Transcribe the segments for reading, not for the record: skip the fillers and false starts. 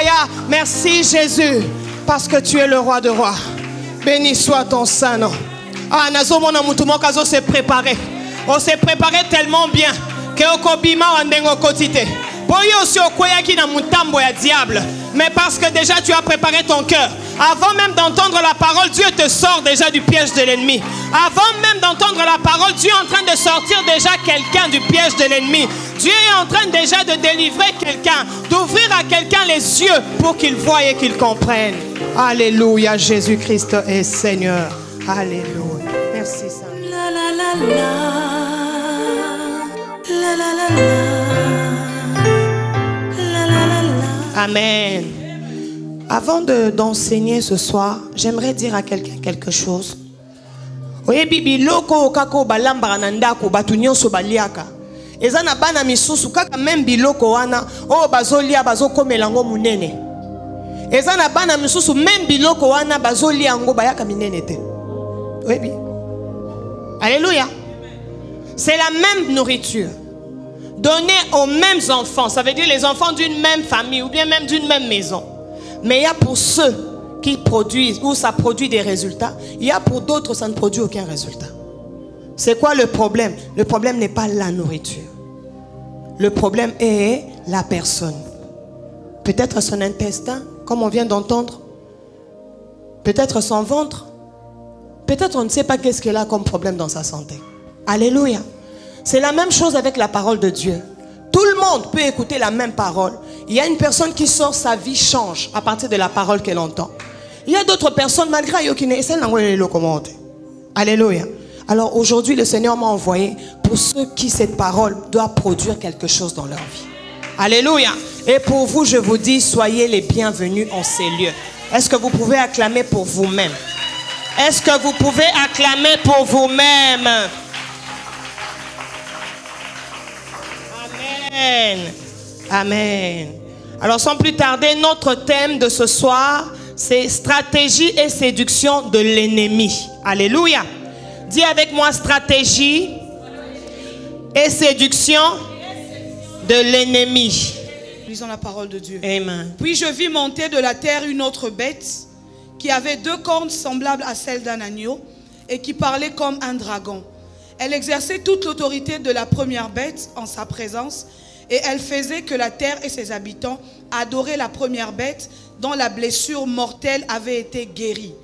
Alléluia. Merci Jésus, parce que tu es le roi de rois. Béni soit ton saint nom. Ah, nazomona mutumo kazo se préparer. On s'est préparé tellement bien que okobima wandengo kotite. Boyo aussi okoya ki na mutambo ya diable. Mais parce que déjà tu as préparé ton cœur. Avant même d'entendre la parole, Dieu te sort déjà du piège de l'ennemi. Avant même d'entendre la parole, Dieu est en train de sortir déjà quelqu'un du piège de l'ennemi. Dieu est en train déjà de délivrer quelqu'un, d'ouvrir à quelqu'un les yeux pour qu'il voie et qu'il comprenne. Alléluia, Jésus-Christ est Seigneur. Alléluia. Merci Seigneur. La la la la. La la la la. La la la la. Amen. Avant d'enseigner ce soir, j'aimerais dire à quelqu'un quelque chose. Oye bibi loko kako balamba nanda ko batunyo so baliaka. Ezana bana misusu kaka même biloko wana o bazolia bazokomela ngo munene. Ezana bana misusu même biloko wana bazolia ngo bayaka minene te. Oui. Alléluia. C'est la même nourriture donnée aux mêmes enfants. Ça veut dire les enfants d'une même famille ou bien même d'une même maison. Mais il y a pour ceux qui produisent, où ça produit des résultats. Il y a pour d'autres, ça ne produit aucun résultat. C'est quoi le problème? Le problème n'est pas la nourriture. Le problème est la personne. Peut-être son intestin, comme on vient d'entendre. Peut-être son ventre. Peut-être on ne sait pas qu'est-ce qu'elle a comme problème dans sa santé. Alléluia. C'est la même chose avec la parole de Dieu. Tout le monde peut écouter la même parole. Il y a une personne qui sort, sa vie change à partir de la parole qu'elle entend. Il y a d'autres personnes, malgré eux, qui ne savent pas le commenter. Alléluia. Alors aujourd'hui, le Seigneur m'a envoyé pour ceux qui cette parole doit produire quelque chose dans leur vie. Alléluia. Et pour vous, je vous dis, soyez les bienvenus en ces lieux. Est-ce que vous pouvez acclamer pour vous-même? Est-ce que vous pouvez acclamer pour vous-même? Amen. Amen. Alors sans plus tarder, notre thème de ce soir, c'est stratégie et séduction de l'ennemi. Alléluia. Dis avec moi stratégie et séduction de l'ennemi. Lisons la parole de Dieu. Amen. Puis je vis monter de la terre une autre bête qui avait 2 cornes semblables à celles d'un agneau et qui parlait comme un dragon. Elle exerçait toute l'autorité de la première bête en sa présence et elle faisait que la terre et ses habitants adoraient la première bête dont la blessure mortelle avait été guérie.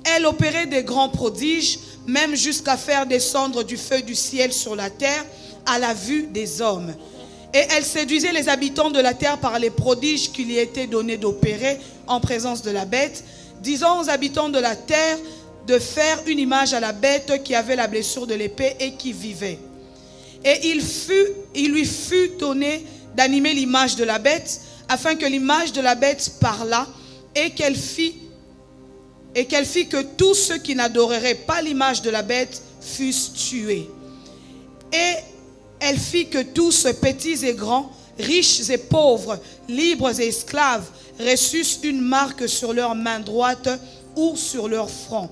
Elle opérait des grands prodiges, même jusqu'à faire descendre du feu du ciel sur la terre à la vue des hommes. Et elle séduisait les habitants de la terre par les prodiges qu'il y était donné d'opérer en présence de la bête, disant aux habitants de la terre de faire une image à la bête qui avait la blessure de l'épée et qui vivait. Et il lui fut donné d'animer l'image de la bête, afin que l'image de la bête parlât et qu'elle fit que tous ceux qui n'adoreraient pas l'image de la bête fussent tués. Et elle fit que tous, petits et grands, riches et pauvres, libres et esclaves, reçussent une marque sur leur main droite ou sur leur front,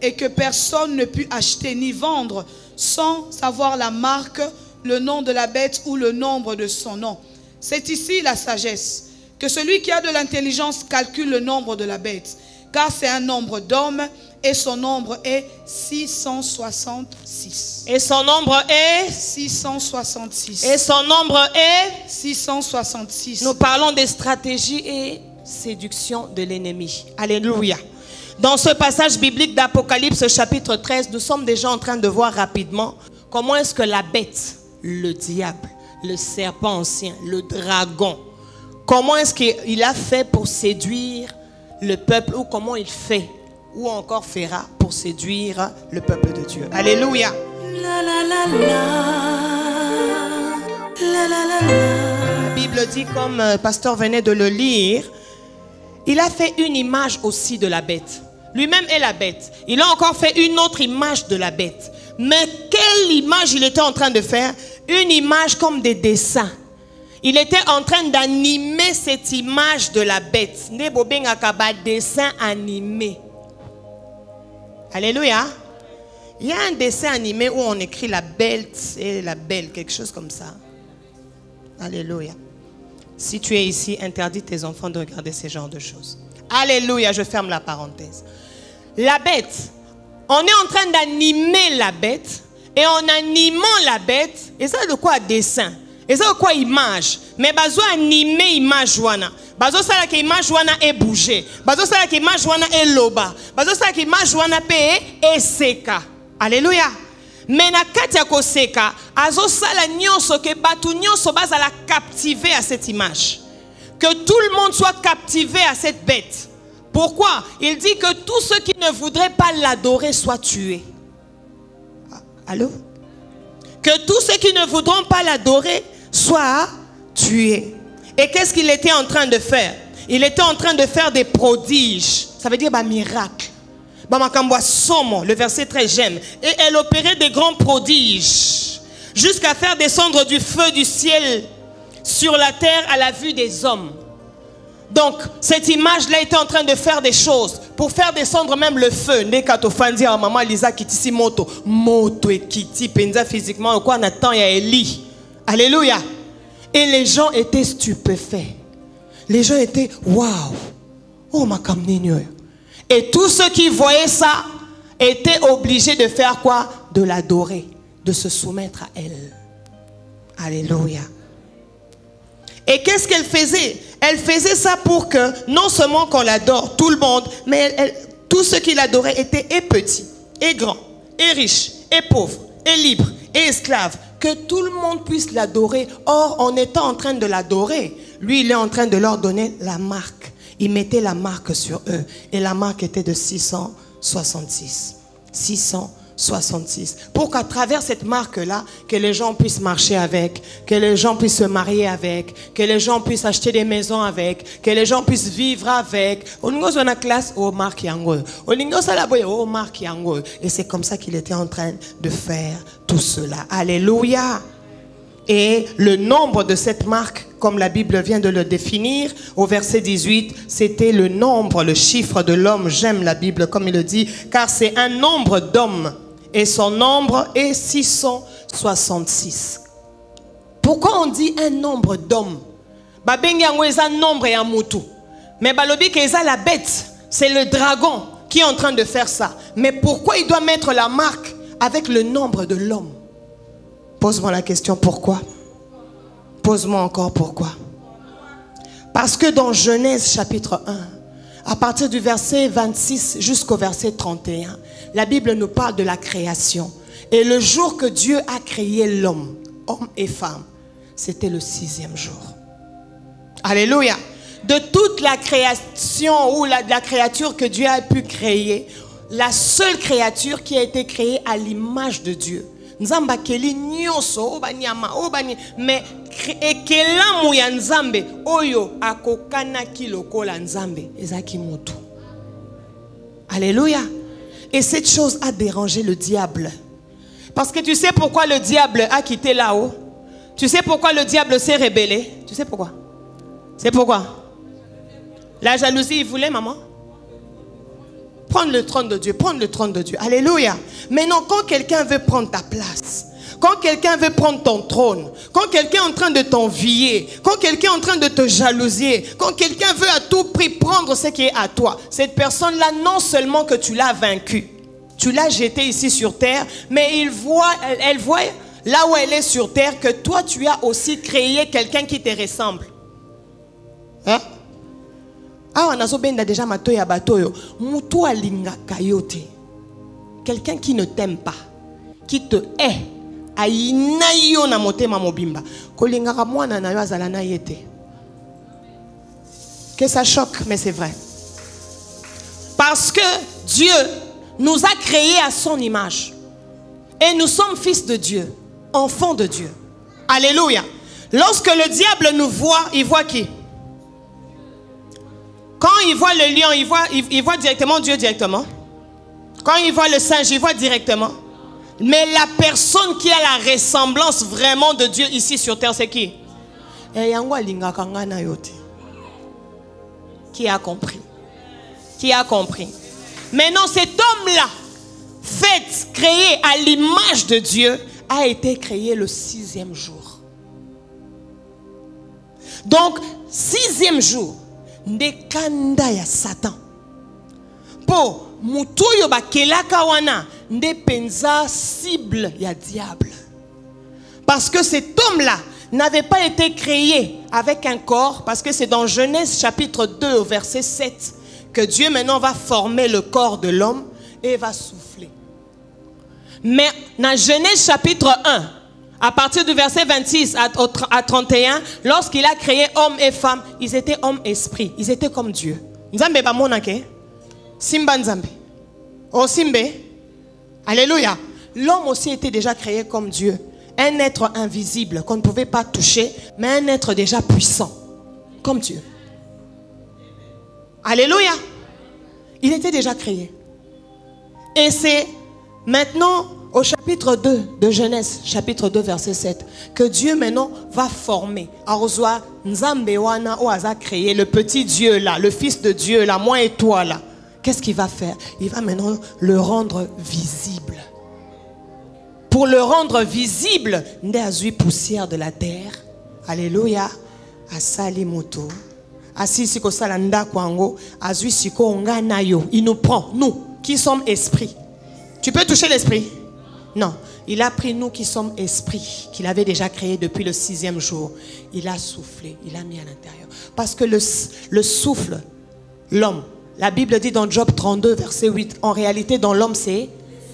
et que personne ne put acheter ni vendre sans savoir la marque, le nom de la bête ou le nombre de son nom. C'est ici la sagesse, que celui qui a de l'intelligence calcule le nombre de la bête, car c'est un nombre d'hommes et son nombre est 666. Et son nombre est 666. Et son nombre est 666. Nous parlons des stratégies et séduction de l'ennemi. Alléluia. Dans ce passage biblique d'Apocalypse chapitre 13, nous sommes déjà en train de voir rapidement comment est-ce que la bête, le diable, le serpent ancien, le dragon, comment est-ce qu'il a fait pour séduire le peuple, ou comment il fait ou encore fera pour séduire le peuple de Dieu. Alléluia. La la la la. La la la la. La Bible dit, comme le pasteur venait de le lire, il a fait une image aussi de la bête. Lui-même est la bête. Il a encore fait une autre image de la bête. Mais quelle image il était en train de faire? Une image comme des dessins. Il était en train d'animer cette image de la bête. Dessin animé. Alléluia. Il y a un dessin animé où on écrit la belle et la belle, quelque chose comme ça. Alléluia. Si tu es ici, interdis tes enfants de regarder ces genres de choses. Alléluia, je ferme la parenthèse. La bête, on est en train d'animer la bête, et en animant la bête, et ça de quoi dessin, et ça de quoi image, mais bazo animer image wana, bazo ça que image wana est bougé, bazo ça que image wana est loba, bazo ça que image wana pe est seka. Alléluia. Mais na kati ya koseka, azo sala nyonso ke batu nyonso baza la captiver à cette image. Que tout le monde soit captivé à cette bête. Pourquoi? Il dit que tous ceux qui ne voudraient pas l'adorer soient tués. Allô? Que tous ceux qui ne voudront pas l'adorer soient tués. Et qu'est-ce qu'il était en train de faire? Il était en train de faire des prodiges. Ça veut dire miracle. Le verset 13, j'aime. Et elle opérait des grands prodiges jusqu'à faire descendre du feu du ciel sur la terre à la vue des hommes. Donc, cette image-là était en train de faire des choses pour faire descendre même le feu. Maman Lisa kitisi moto. Moto et kiti penza physiquement. Quoi on attend, il y a Élie. Alléluia. Et les gens étaient stupéfaits. Les gens étaient waouh. Oh ma kamninyo. Et tous ceux qui voyaient ça étaient obligés de faire quoi? De l'adorer, de se soumettre à elle. Alléluia. Et qu'est-ce qu'elle faisait? Elle faisait ça pour que non seulement qu'on l'adore, tout le monde, mais tous ceux qui l'adoraient étaient et petits, et grands, et riches, et pauvres, et libres, et esclaves. Que tout le monde puisse l'adorer. Or, en étant en train de l'adorer, lui, il est en train de leur donner la marque. Il mettait la marque sur eux. Et la marque était de 666. 666. Pour qu'à travers cette marque-là, que les gens puissent marcher avec, que les gens puissent se marier avec, que les gens puissent acheter des maisons avec, que les gens puissent vivre avec. Et c'est comme ça qu'il était en train de faire tout cela. Alléluia. Et le nombre de cette marque, comme la Bible vient de le définir, au verset 18, c'était le nombre, le chiffre de l'homme. J'aime la Bible comme il le dit, car c'est un nombre d'hommes. Et son nombre est 666. Pourquoi on dit un nombre d'hommes? Un nombre et un moutou. Mais balobi que la bête, c'est le dragon qui est en train de faire ça. Mais pourquoi il doit mettre la marque avec le nombre de l'homme? Pose-moi la question, pourquoi? Pose-moi encore pourquoi. Parce que dans Genèse chapitre 1, à partir du verset 26 jusqu'au verset 31, la Bible nous parle de la création. Et le jour que Dieu a créé l'homme, homme et femme, c'était le 6e jour. Alléluia. De toute la création ou la créature que Dieu a pu créer, la seule créature qui a été créée à l'image de Dieu. Nzamba keli nyonso obanyama obani mais ekelamu ya nzambe oyo akokana kilokola nzambe ezaki mutu. Alléluia. Et cette chose a dérangé le diable. Parce que tu sais pourquoi le diable a quitté là-haut? Tu sais pourquoi le diable s'est rébellé? Tu sais pourquoi? C'est pourquoi? La jalousie, il voulait, maman? Prendre le trône de Dieu, prendre le trône de Dieu. Alléluia. Maintenant, quand quelqu'un veut prendre ta place, quand quelqu'un veut prendre ton trône, quand quelqu'un est en train de t'envier, quand quelqu'un est en train de te jalousier, quand quelqu'un veut à tout prix prendre ce qui est à toi, cette personne-là, non seulement que tu l'as vaincu, tu l'as jeté ici sur terre, mais elle voit là où elle est sur terre que toi, tu as aussi créé quelqu'un qui te ressemble. Hein? Ah, on a déjà matoya batoyo. Mutu alingaka yote. Quelqu'un qui ne t'aime pas, qui te hait, ainayo na motema mobimba. Kolingaka mwana na yo azalana yete. Que ça choque, mais c'est vrai. Parce que Dieu nous a créés à son image. Et nous sommes fils de Dieu, enfants de Dieu. Alléluia. Lorsque le diable nous voit, il voit qui? Quand il voit le lion, il voit directement Dieu directement. Quand il voit le singe, il voit directement. Mais la personne qui a la ressemblance vraiment de Dieu ici sur terre, c'est qui? Qui a compris? Qui a compris? Maintenant, cet homme-là, fait, créé à l'image de Dieu, a été créé le 6e jour. Donc, 6e jour, ndekanda ya Satan. Po, mutuyo ba kelaka wana, nde penza cible ya diable. Parce que cet homme-là n'avait pas été créé avec un corps, parce que c'est dans Genèse chapitre 2 au verset 7 que Dieu maintenant va former le corps de l'homme et va souffler. Mais dans Genèse chapitre 1, à partir du verset 26 à 31, lorsqu'il a créé homme et femme, ils étaient homme-esprit, ils étaient comme Dieu. Nzambe ba monake, Simba Nzambe. Oh Simbe, alléluia. L'homme aussi était déjà créé comme Dieu. Un être invisible qu'on ne pouvait pas toucher, mais un être déjà puissant, comme Dieu. Alléluia. Il était déjà créé. Et c'est maintenant au chapitre 2 de Genèse, chapitre 2 verset 7, que Dieu maintenant va former. Arozwa Nzambe wana oaza créé le petit Dieu là, le fils de Dieu là, moi et toi là. Qu'est-ce qu'il va faire? Il va maintenant le rendre visible. Pour le rendre visible, nde azui poussière de la terre. Alléluia. Asali moto. Asi siko salanda kwango. Azui siko onga nayo. Il nous prend, nous, qui sommes esprits. Tu peux toucher l'esprit? Non. Il a pris nous qui sommes esprits, qu'il avait déjà créé depuis le 6e jour. Il a soufflé, il a mis à l'intérieur. Parce que le souffle, l'homme, la Bible dit dans Job 32, verset 8, en réalité dans l'homme c'est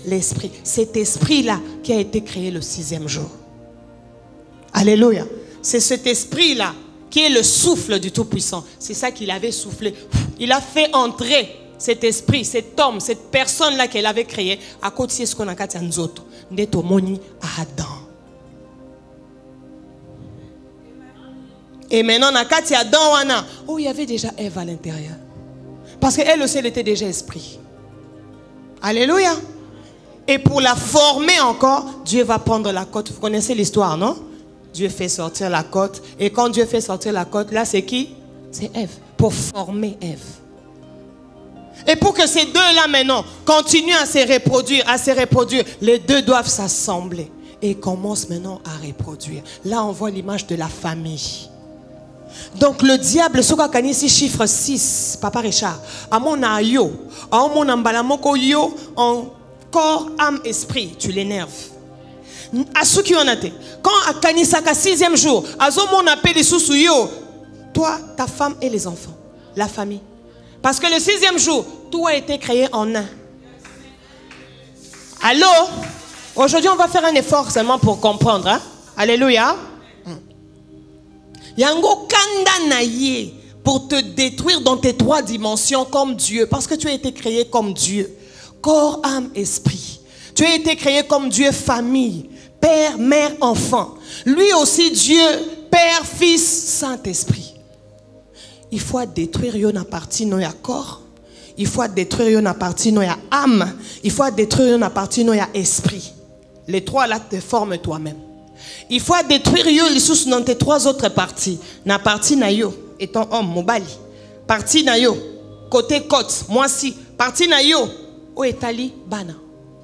l'esprit. Cet esprit-là qui a été créé le 6e jour. Alléluia. C'est cet esprit-là qui est le souffle du Tout-Puissant. C'est ça qu'il avait soufflé. Il a fait entrer cet esprit, cet homme, cette personne-là qu'il avait créé à côté de ce qu'on a fait en Zoto. Ndetomoni à Adam. Et maintenant, on a fait Adam wana. Oh, il y avait déjà Ève à l'intérieur. Parce qu'elle aussi, elle était déjà esprit. Alléluia. Et pour la former encore, Dieu va prendre la côte. Vous connaissez l'histoire, non? Dieu fait sortir la côte. Et quand Dieu fait sortir la côte, là, c'est qui? C'est Ève. Pour former Ève. Et pour que ces deux-là, maintenant, continuent à se reproduire, les deux doivent s'assembler. Et commencent maintenant à reproduire. Là, on voit l'image de la famille. Donc le diable, ce qu'on a ici, chiffre 6, Papa Richard, à mon ayo, à mon ambalamoko yo, en corps, âme, esprit, tu l'énerves. À ceux qui en ont été, quand à Kanisaka 6e jour, à ce mon appel sous yo, toi, ta femme et les enfants, la famille. Parce que le 6e jour, tout a été créé en un. Allô? Aujourd'hui, on va faire un effort seulement pour comprendre. Hein? Alléluia. Yango kanda naye pour te détruire dans tes 3 dimensions comme Dieu. Parce que tu as été créé comme Dieu. Corps, âme, esprit. Tu as été créé comme Dieu, famille. Père, mère, enfant. Lui aussi Dieu, Père, Fils, Saint-Esprit. Il faut détruire yon partie no ya corps. Il faut détruire yon partie no ya âme. Il faut détruire yon partie no ya esprit. Les 3 là te forment toi-même. Il faut détruire yo les sous dans tes 3 autres parties. Na partie na yo étant homme mobali. Partie na yo côté côte moi si. Partie na yo o etali bana.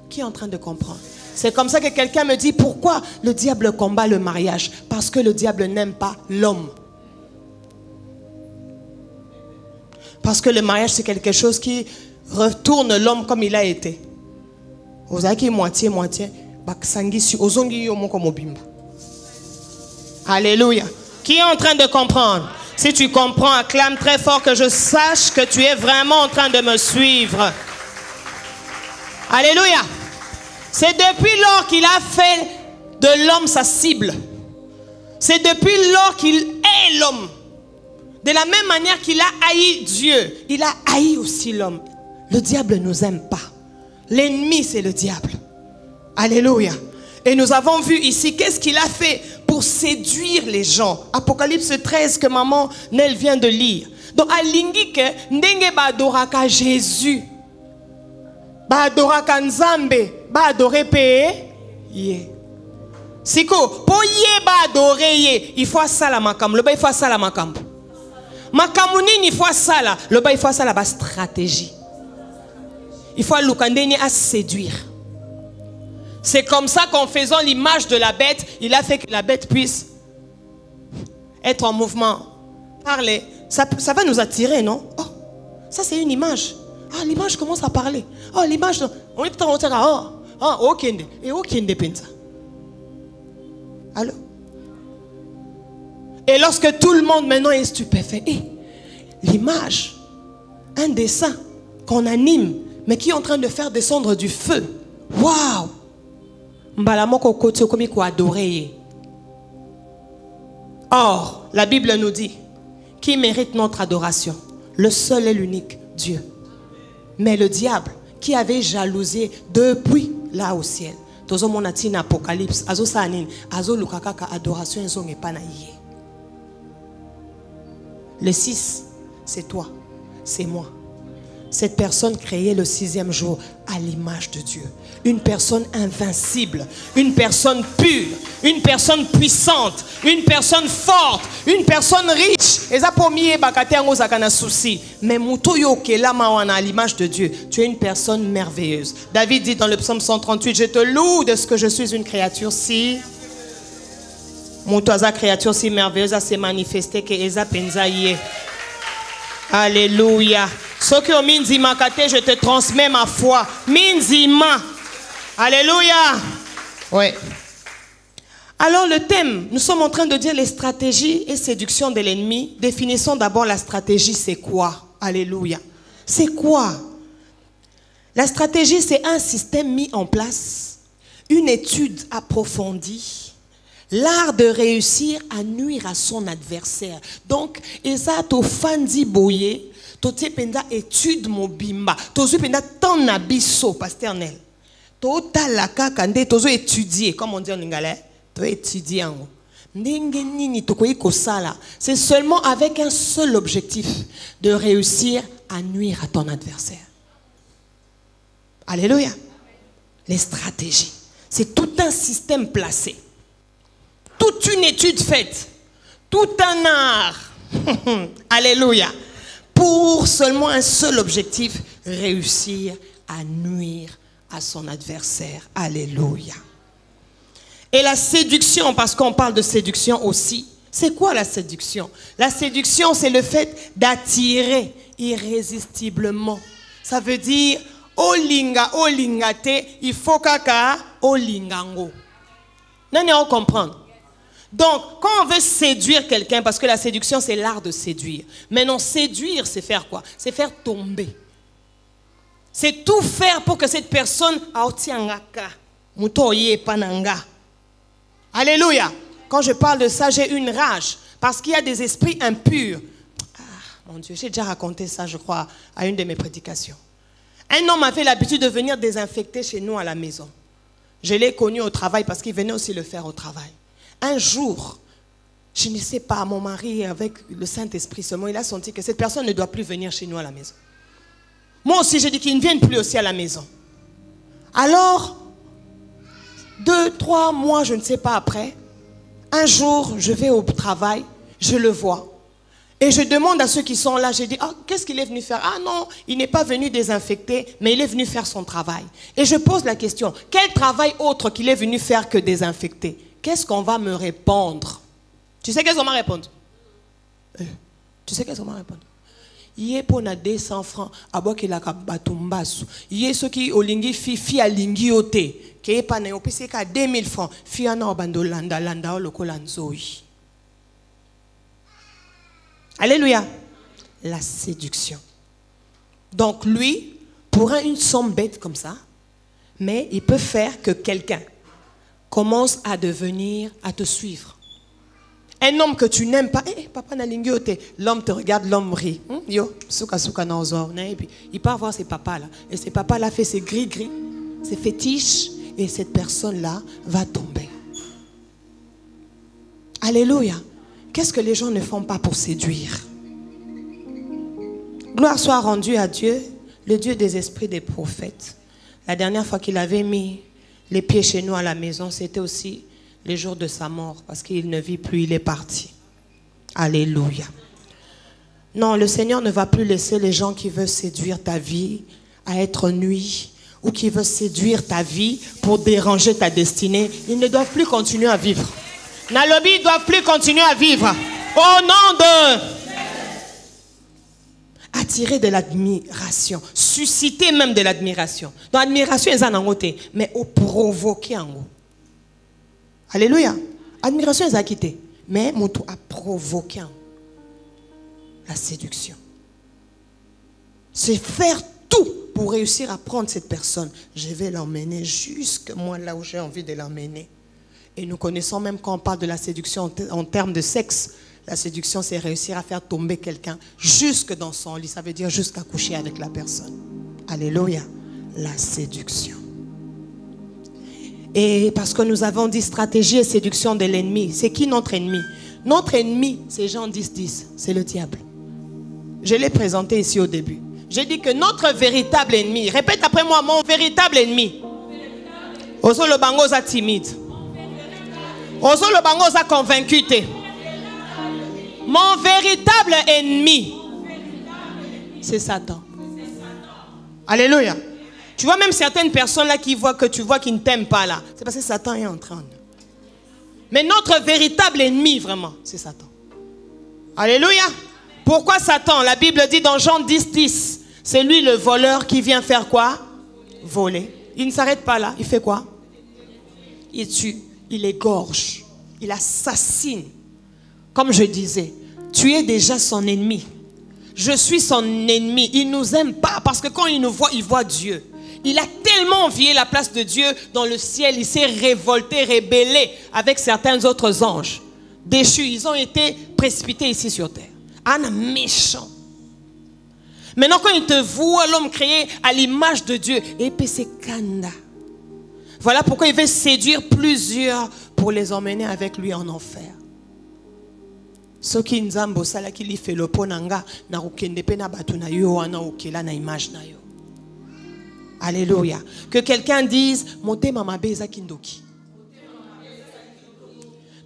Qui est en train de comprendre? C'est comme ça que quelqu'un me dit pourquoi le diable combat le mariage? Parce que le diable n'aime pas l'homme. Parce que le mariage c'est quelque chose qui retourne l'homme comme il a été. Ozaki moitié moitié. Alléluia. Qui est en train de comprendre? Si tu comprends, acclame très fort que je sache que tu es vraiment en train de me suivre. Alléluia. C'est depuis lors qu'il a fait de l'homme sa cible. C'est depuis lors qu'il est l'homme. De la même manière qu'il a haï Dieu, il a haï aussi l'homme. Le diable ne nous aime pas. L'ennemi, c'est le diable. Alléluia. Et nous avons vu ici qu'est-ce qu'il a fait pour séduire les gens. Apocalypse 13 que maman Nel vient de lire. Donc alingi ke ndenge ba adoraka Jésus. Ba adoraka Nzambe, ba adore pe ye. Siko, pour ye ba adore ye, il faut ça la makam, le ba il faut ça la makam. Makamuni il faut ça la, le ba il faut ça la ba stratégie. Il faut lukandeni à séduire. C'est comme ça qu'en faisant l'image de la bête, il a fait que la bête puisse être en mouvement parler, ça va nous attirer, non? Oh, ça c'est une image. Ah, l'image commence à parler. Oh, l'image, on est en train de ok, et ok, pensa. Allô? Et lorsque tout le monde maintenant est stupéfait, l'image, un dessin qu'on anime, mais qui est en train de faire descendre du feu. Waouh! Mbalamoko kote komi ko adorer. Or, la Bible nous dit qui mérite notre adoration. Le seul et l'unique Dieu. Mais le diable qui avait jalousé depuis là au ciel. Tozo monatine Apocalypse. Azo sanin. Azo lukakaka adoration enzo ngepanaye. Le 6, c'est toi, c'est moi. Cette personne créée le 6e jour à l'image de Dieu. Une personne invincible, une personne pure, une personne puissante, une personne forte, une personne riche. Et ça pour moi, souci. Mais à l'image de Dieu, tu es une personne merveilleuse. David dit dans le psaume 138, je te loue de ce que je suis une créature si... Moutoisa créature si merveilleuse a s'est manifestée que Eza penzaye. Alléluia. Ce que minzima kate, je te transmets ma foi. Minzima. Alléluia. Ouais. Alors le thème, nous sommes en train de dire les stratégies et séductions de l'ennemi. Définissons d'abord la stratégie, c'est quoi? Alléluia. C'est quoi? La stratégie, c'est un système mis en place, une étude approfondie. L'art de réussir à nuire à son adversaire. Donc, eza to fandi boye, to te penda étude mobimba, to zu penda ton abisso, pasteur Nel. To talaka kande, to zu étudier, comme on dit en lingala, to étudier en c'est seulement avec un seul objectif, de réussir à nuire à ton adversaire. Alléluia. Les stratégies. C'est tout un système placé. Toute une étude faite, tout un art, alléluia, pour seulement un seul objectif, réussir à nuire à son adversaire, alléluia. Et la séduction, parce qu'on parle de séduction aussi, c'est quoi la séduction? La séduction, c'est le fait d'attirer irrésistiblement. Ça veut dire, olinga, olingate, il faut kaka, olingango. Non, comprendre. Donc, quand on veut séduire quelqu'un, parce que la séduction, c'est l'art de séduire. Mais non, séduire, c'est faire quoi? C'est faire tomber. C'est tout faire pour que cette personne... Alléluia. Quand je parle de ça, j'ai une rage. Parce qu'il y a des esprits impurs. Ah, mon Dieu, j'ai déjà raconté ça, je crois, à une de mes prédications. Un homme avait l'habitude de venir désinfecter chez nous à la maison. Je l'ai connu au travail parce qu'il venait aussi le faire au travail. Un jour, je ne sais pas, mon mari, avec le Saint-Esprit seulement, il a senti que cette personne ne doit plus venir chez nous à la maison. Moi aussi, j'ai dit qu'il ne vienne plus aussi à la maison. Alors, 2-3 mois, je ne sais pas après, un jour, je vais au travail, je le vois. Et je demande à ceux qui sont là, je dis, ah, qu'est-ce qu'il est venu faire? Ah non, il n'est pas venu désinfecter, mais il est venu faire son travail. Et je pose la question, quel travail autre qu'il est venu faire que désinfecter? Qu'est-ce qu'on va me répondre? Tu sais qu'est-ce qu'on va répondre? Tu sais qu'est-ce qu'on va répondre? Il est pour 200 francs. Abo ki la kabatumbasu. Il est ce qui olingi fi a lingi ote. Qui est pas né au PC ka 2000 francs. Fi ana obando landa landa lokolanzoi. Alléluia. La séduction. Donc lui, pour une somme bête comme ça, mais il peut faire que quelqu'un commence à te suivre. Un homme que tu n'aimes pas, papa na lingiote, l'homme te regarde, l'homme rit. Yo, souka souka na ozor, et puis il part voir ses papas là, et ses papas là fait ses gris-gris, ses fétiches, et cette personne là va tomber. Alléluia. Qu'est-ce que les gens ne font pas pour séduire? Gloire soit rendue à Dieu, le Dieu des esprits des prophètes. La dernière fois qu'il avait mis les pieds chez nous à la maison, c'était aussi les jours de sa mort, parce qu'il ne vit plus, il est parti. Alléluia. Non, le Seigneur ne va plus laisser les gens qui veulent séduire ta vie à être nuit, ou qui veulent séduire ta vie pour déranger ta destinée. Ils ne doivent plus continuer à vivre. Nalobi, ils ne doivent plus continuer à vivre. Au nom de... attirer de l'admiration, susciter même de l'admiration. Donc l'admiration est en côté, mais au provoquer en haut. Alléluia. Admiration est à quitter, mais mon tour a provoqué la séduction. C'est faire tout pour réussir à prendre cette personne. Je vais l'emmener jusque moi là où j'ai envie de l'emmener. Et nous connaissons même quand on parle de la séduction en termes de sexe. La séduction, c'est réussir à faire tomber quelqu'un jusque dans son lit. Ça veut dire jusqu'à coucher avec la personne. Alléluia. La séduction. Et parce que nous avons dit stratégie et séduction de l'ennemi. C'est qui notre ennemi? Notre ennemi, c'est Jean 10:10. C'est le diable. Je l'ai présenté ici au début. J'ai dit que notre véritable ennemi, répète après moi, mon véritable ennemi. Ozo le bango za timide. Ozo le bango za convaincu. Mon véritable ennemi, c'est Satan. Alléluia. Tu vois même certaines personnes là qui voient que tu vois qui ne t'aiment pas là. C'est parce que Satan est en train. Mais notre véritable ennemi vraiment, c'est Satan. Alléluia. Pourquoi Satan? La Bible dit dans Jean 10:10, c'est lui le voleur qui vient faire quoi? Voler. Il ne s'arrête pas là. Il fait quoi? Il tue, il égorge, il assassine. Comme je disais, tu es déjà son ennemi. Je suis son ennemi. Il ne nous aime pas parce que quand il nous voit, il voit Dieu. Il a tellement envié la place de Dieu dans le ciel. Il s'est révolté, rébellé avec certains autres anges. Déchus, ils ont été précipités ici sur terre. Un méchant. Maintenant, quand il te voit, l'homme créé à l'image de Dieu, et puis c'est Kanda. Voilà pourquoi il veut séduire plusieurs pour les emmener avec lui en enfer. Ce qui nzambo sala qui li fait le ponanga na ukende pe na batu na yo wana okela na image na yo. Alléluia. Que quelqu'un dise motema mabe eza kindoki.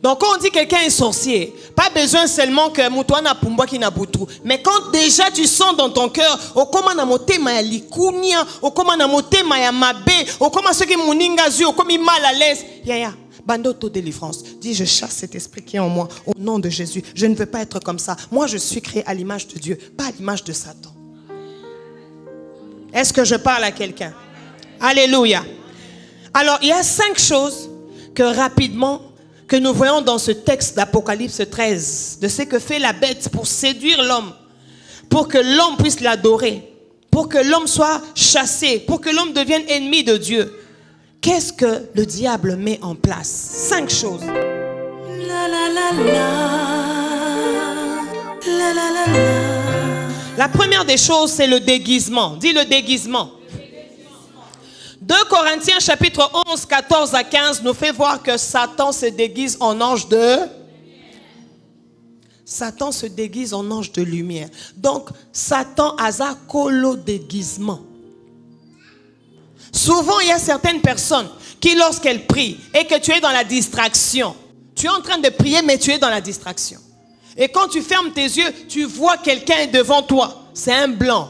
Donc quand on dit quelqu'un est sorcier, pas besoin seulement que mutuana pumbwa ki na butu, mais quand déjà tu sens dans ton cœur o koma na motema ya likunia, o koma na motema ya mabe, o koma ce qui muninga zu, o komi mal à l'aise, ya. Bando auto-délivrance. Dis, je chasse cet esprit qui est en moi au nom de Jésus. Je ne veux pas être comme ça. Moi, je suis créé à l'image de Dieu, pas à l'image de Satan. Est-ce que je parle à quelqu'un? Alléluia. Alors, il y a 5 choses que rapidement, que nous voyons dans ce texte d'Apocalypse 13, de ce que fait la bête pour séduire l'homme, pour que l'homme puisse l'adorer, pour que l'homme soit chassé, pour que l'homme devienne ennemi de Dieu. Qu'est-ce que le diable met en place? 5 choses. La la la la. La la la la. La première des choses, c'est le déguisement. Dis le déguisement. 2 Corinthiens chapitre 11, 14 à 15 nous fait voir que Satan se déguise en ange de... Satan se déguise en ange de lumière. Donc, Satan a un colo déguisement. Souvent, il y a certaines personnes qui, lorsqu'elles prient et que tu es dans la distraction, tu es en train de prier, mais tu es dans la distraction. Et quand tu fermes tes yeux, tu vois quelqu'un devant toi. C'est un blanc,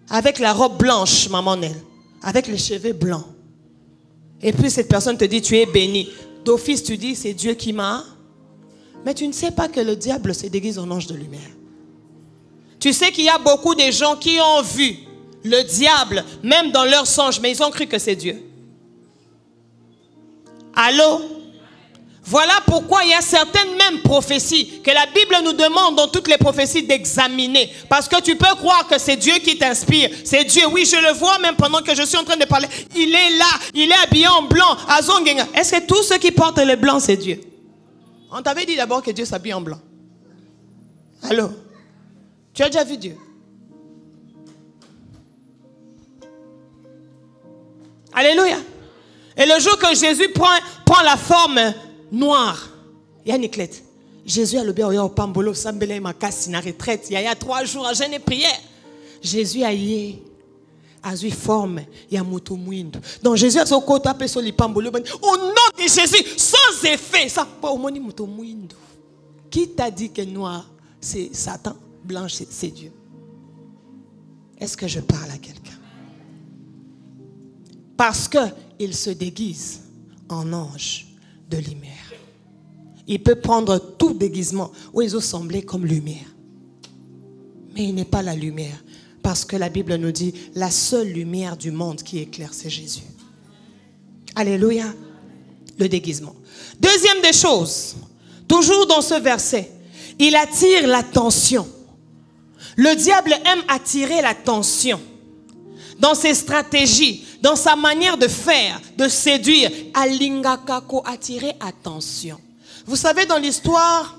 avec la robe blanche, maman Nel, avec les cheveux blancs. Et puis cette personne te dit, tu es béni. D'office, tu dis, c'est Dieu qui m'a... Mais tu ne sais pas que le diable se déguise en ange de lumière. Tu sais qu'il y a beaucoup de gens qui ont vu le diable, même dans leurs songes, mais ils ont cru que c'est Dieu. Allô? Voilà pourquoi il y a certaines mêmes prophéties que la Bible nous demande dans toutes les prophéties d'examiner. Parce que tu peux croire que c'est Dieu qui t'inspire. C'est Dieu. Oui, je le vois même pendant que je suis en train de parler. Il est là. Il est habillé en blanc. Est-ce que tous ceux qui portent le blanc, c'est Dieu? On t'avait dit d'abord que Dieu s'habille en blanc. Allô? Tu as déjà vu Dieu? Alléluia. Et le jour que Jésus prend la forme noire, il y a une éclate. Jésus a le bien au pambolo, sambele makasi na retraite. Il y a 3 jours à jeûne et prière. Jésus a eu forme, il y a moto mouindo. Donc Jésus a son côté appelé sur les pambolo. Au nom de Jésus, sans effet, ça pas au moni moto mouindo. Qui t'a dit que noir c'est Satan, blanche c'est Dieu? Est-ce que je parle à quelqu'un? Parce qu'il se déguise en ange de lumière. Il peut prendre tout déguisement où ils ont semblé comme lumière. mais il n'est pas la lumière. Parce que la Bible nous dit, la seule lumière du monde qui éclaire, c'est Jésus. Alléluia. Le déguisement. Deuxième des choses, toujours dans ce verset, il attire l'attention. Le diable aime attirer l'attention. Dans ses stratégies, dans sa manière de faire, de séduire, alingakako, attirer attention. Vous savez, dans l'histoire,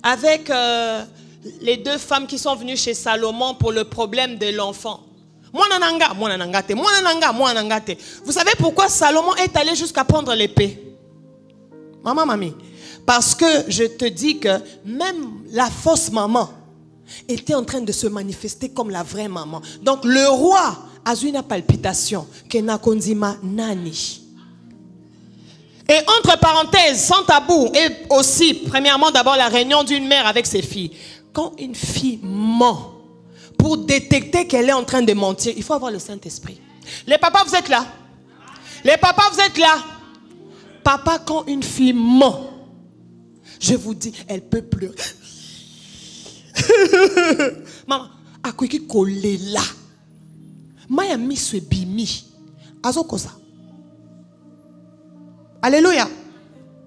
avec les deux femmes qui sont venues chez Salomon pour le problème de l'enfant. Vous savez pourquoi Salomon est allé jusqu'à prendre l'épée? Maman, mamie. Parce que je te dis que même la fausse maman était en train de se manifester comme la vraie maman. Donc le roi a eu une palpitation. Kenakondima nani. Et entre parenthèses, sans tabou, et aussi, premièrement, d'abord la réunion d'une mère avec ses filles. Quand une fille ment, pour détecter qu'elle est en train de mentir, il faut avoir le Saint-Esprit. Les papas, vous êtes là? Les papas, vous êtes là? Papa, quand une fille ment, je vous dis, elle peut pleurer. Maman, à quoi qui colle là? Maya mis ce bimi. Azo kosa. Alléluia.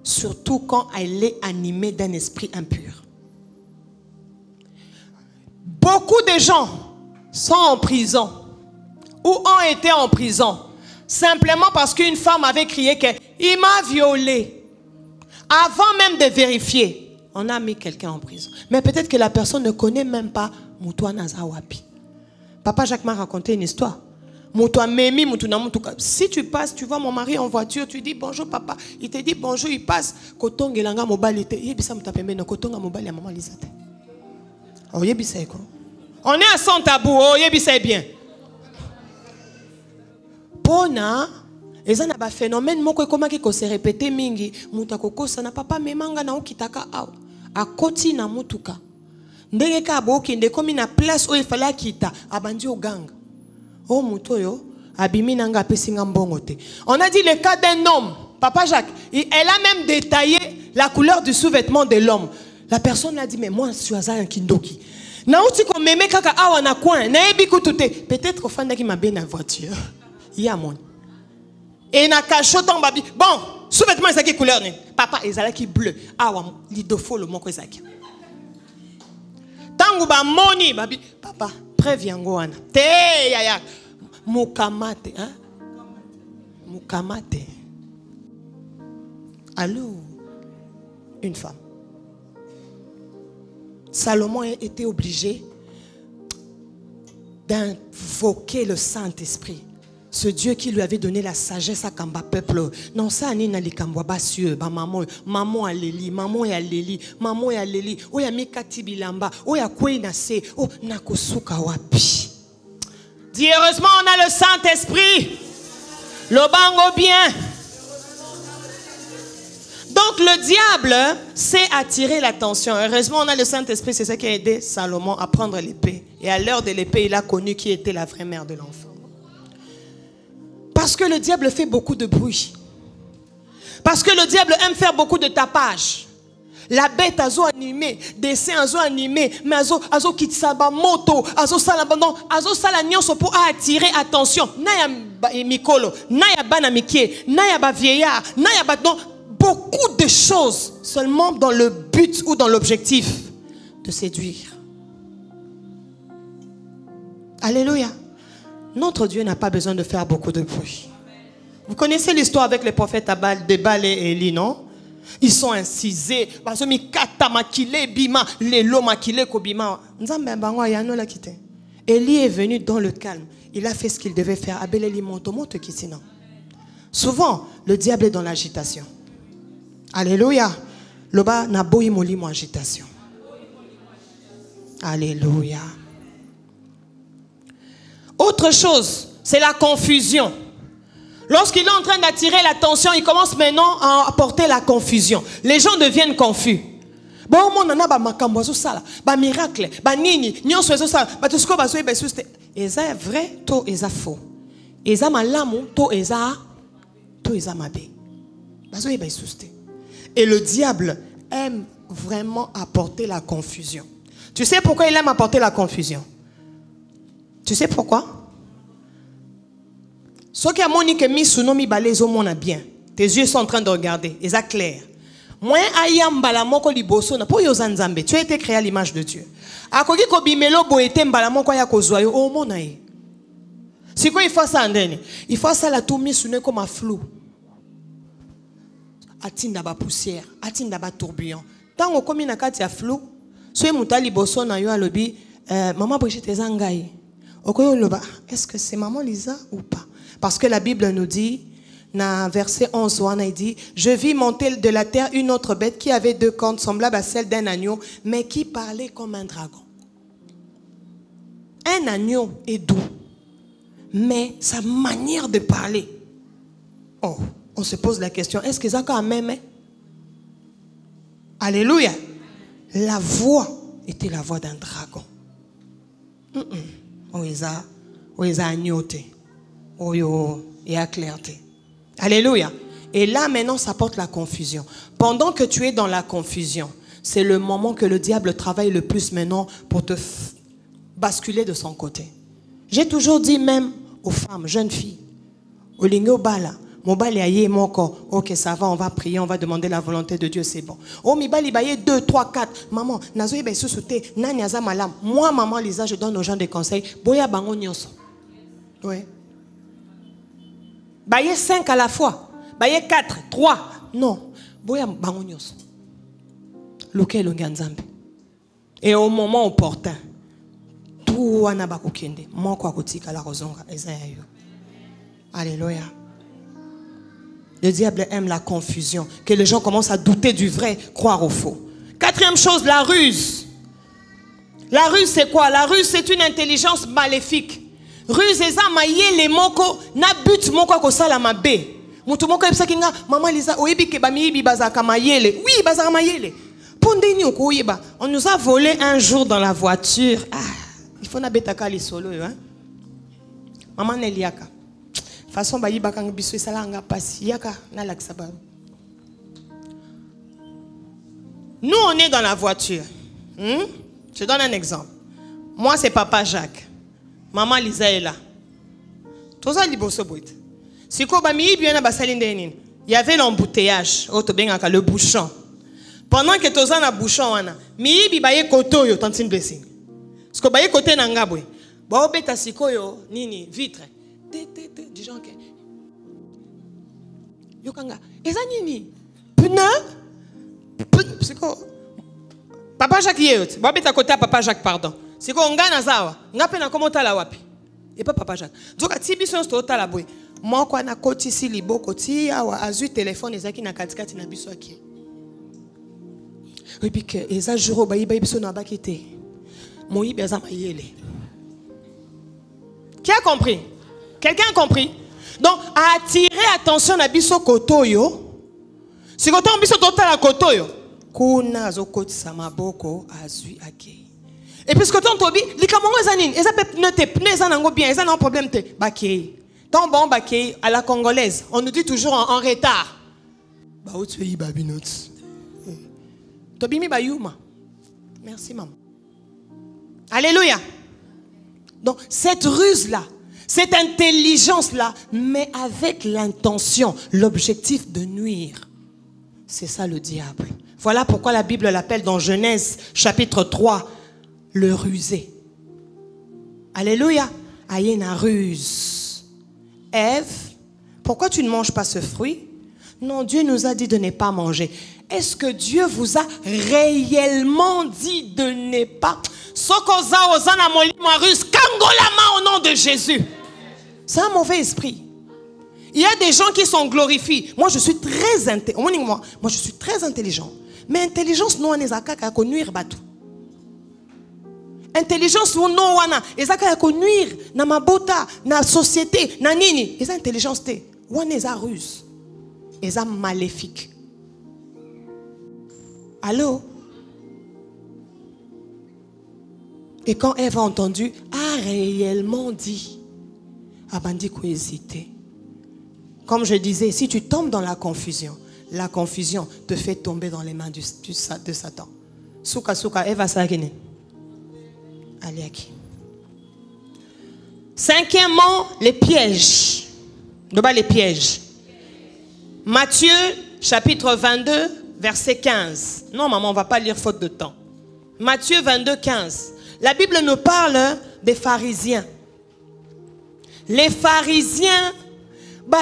Surtout quand elle est animée d'un esprit impur. Beaucoup de gens sont en prison ou ont été en prison simplement parce qu'une femme avait crié qu'il m'a violée. Avant même de vérifier, on a mis quelqu'un en prison. Mais peut-être que la personne ne connaît même pas Moutouana Zawapi. Papa Jacques m'a raconté une histoire. Si tu passes, tu vois mon mari en voiture, tu dis bonjour papa. Il te dit bonjour, il passe. On est à son tabou, oh yebisa bien. Pona, et ça n'a pas phénomène moko comment qui se répéter mingi, mutakoko ça n'a pas memanga na okitaka au. A koti na mutuka. Ndenge ka boki nde komi na place où il fallait kita abandi au gang. Oh mutoyo abimi nanga pesinga mbongo te. On a dit le cas d'un homme, Papa Jacques, elle a même détaillé la couleur du sous-vêtement de l'homme. La personne a dit mais moi je suis un kindoki. Peut-être au fan qui m'a bien la voiture. Il y a mon. Et na cachoton babi. Bon, sous-vêtement c'est quelle couleur? Papa ezala qui bleu. Ah wa lidofo le moko ezaki. Tangu ba moni babi. Papa préviens ngoana. Te yaya. Mukamate, hein? Mukamate. Allô? Une femme. Salomon était obligé d'invoquer le Saint-Esprit. Ce Dieu qui lui avait donné la sagesse à Kamba peuple. Non, ça ni na likambwa basieux, ba maman aleli, maman aleli, maman aleli. O ya mikati bilamba, o ya kwena se, o nakosuka wapi. Dis heureusement on a le Saint-Esprit. Le bango bien. Donc le diable sait attirer l'attention. Heureusement, on a le Saint-Esprit, c'est ça qui a aidé Salomon à prendre l'épée. Et à l'heure de l'épée, il a connu qui était la vraie mère de l'enfant. Parce que le diable fait beaucoup de bruit. Parce que le diable aime faire beaucoup de tapage. La bête a zo animé, dessin a zo animé, mais a zo kitsaba moto, a zo salabandon, a zo salagnon pour attirer attention. Naya mikolo, naya banamikie, naya ba vieillard, naya ba non. Beaucoup de choses seulement dans le but ou dans l'objectif de séduire. Alléluia. Notre Dieu n'a pas besoin de faire beaucoup de bruit. Vous connaissez l'histoire avec les prophètes de Baal et Élie, non? Ils sont incisés. Élie est venu dans le calme. Il a fait ce qu'il devait faire. Souvent, le diable est dans l'agitation. Alléluia. Loba na boyi molimo agitation. Alléluia. Autre chose, c'est la confusion. Lorsqu'il est en train d'attirer l'attention, il commence maintenant à apporter la confusion. Les gens deviennent confus. Bon, on a ba makambo zo sala, ba miracle, ba nini, nyonso zo sala, ba tusko ba zo be suste. Eza vrai, to eza faux. Eza malamu, to eza mabe. Ba zo be suste. Et le diable aime vraiment apporter la confusion. Tu sais pourquoi il aime apporter la confusion? Tu sais pourquoi? Ce qui a moni que mi suno mi balé zo mona bien. Tes yeux sont en train de regarder, ils sont clairs. Moi ayamba moko liboso na po yo zanzambe. Tu as été créé à l'image de Dieu. Akoki ko bimelo boete mbala moko ya kozwa yo o mona ye. C'est quoi il faut ça andene? Il faut ça la tout mi suno comme un flou. Atinda ba poussière, atinda ba tourbillon. Tant on na kati ya flou, so muta liboso na yo alobi maman Brigitte ezangai. Okoyo loba, est-ce que c'est maman Lisa ou pas? Parce que la Bible nous dit, dans verset 11, il dit, je vis monter de la terre une autre bête qui avait 2 cornes semblables à celles d'un agneau, mais qui parlait comme un dragon. Un agneau est doux, mais sa manière de parler. Oh, on se pose la question, est-ce que ça quand même? Alléluia. La voix était la voix d'un dragon. Oh, ils a agnoté. Oh, et à clarté. Alléluia. Et là, maintenant, ça porte la confusion. Pendant que tu es dans la confusion, c'est le moment que le diable travaille le plus maintenant pour te basculer de son côté. J'ai toujours dit même aux femmes, jeunes filles, au lingo bala, mobali aye moko, ok, ça va, on va prier, on va demander la volonté de Dieu, c'est bon. Oh, mi bali baye 2, 3, 4. Maman, nazo yebe susute, nani aza malam. Moi, maman Lisa, je donne aux gens des conseils. Boya bango nyonso. Oui. Baye 5 à la fois. Baye 4, 3. Non. Boya bango nyonso. Luke longanzambe. Et au moment opportun, tout wana bakokende. Moko akotika la rozonga ezayo. Alléluia. Le diable aime la confusion. Que les gens commencent à douter du vrai, croire au faux. 4e chose, la ruse. La ruse, c'est quoi? La ruse, c'est une intelligence maléfique. Ruse, eza mayele moko, na but moko ko sala mabe. Mutu moko ebisa kinga, maman Lisa, oyebi ke ba miyibi bazaka mayele. Oui, bazaka mayele. Pondeni oko oyeba. On nous a volé un jour dans la voiture. Ah, il faut na betaka li solo, hein. Maman Neliaka. Façon bayi bakang biso salanga pasi yaka na laksaba. Nous on est dans la voiture. Je donne un exemple. Moi c'est papa Jacques. Maman Lisa est là. Toza liboso boit. Siko ba mi bien na basali ndenini. Il y avait l'embouteillage, otobengaka le bouchon. Pendant que toza na bouchon wana, mi bi baye koto yo tantine blessing. Siko baye côté na ngabwe. Ba obeta siko yo nini vitre. Disons que Yokanga, ezanini pneu siko papa Jacques yeyot ba beta côté papa Jacques pardon siko ngana zawa ngape na komota la wapi et pas papa Jacques donc tibi son tota la boy moko na koti si liboko ti awa azui téléphone ezaki na katikati na biso aki et puis que eza juro ba yiba biso na bakite moyibi aza mayele. Qui a compris? Quelqu'un a compris? Donc, attirer attention à biso kotoyo. Si koto biso tota la kotoyo. Kuna zo koti samaboko azui ake. Et puis ce koto tobi, likamongo ezanine, eza pneu ezanango bien, ezana un problème te bakei. Tant bon bakei à la congolaise, on nous dit toujours en retard. Ba otu yi babinot. Tobi mi bayuma. Merci maman. Alléluia. Donc cette ruse là, cette intelligence-là, mais avec l'intention, l'objectif de nuire. C'est ça le diable. Voilà pourquoi la Bible l'appelle dans Genèse chapitre 3, le rusé. Alléluia. Ayena ruse. Ève, pourquoi tu ne manges pas ce fruit? Non, Dieu nous a dit de ne pas manger. Est-ce que Dieu vous a réellement dit de ne pas? Sokoza ozana molimo ruse, kangolama au nom de Jésus. C'est un mauvais esprit. Il y a des gens qui sont glorifiés. Moi, je suis très intelligent. Moi, je suis très intelligent. Mais intelligence, non, on est à nuire batou. Intelligence, non, on est à nuire na mabota, na société, na nini. Et ça, intelligence, on est à ruse. Et ça, maléfique. Allô? Et quand Ève a entendu, a réellement dit, Abandi ko hésiter. Comme je disais, si tu tombes dans la confusion te fait tomber dans les mains de Satan. Souka souka, Ève a sagene. Aliaki. Cinquièmement, les pièges. Les pièges. Matthieu, chapitre 22, verset 15. Non, maman, on ne va pas lire faute de temps. Matthieu 22, 15. La Bible nous parle des pharisiens. Les pharisiens,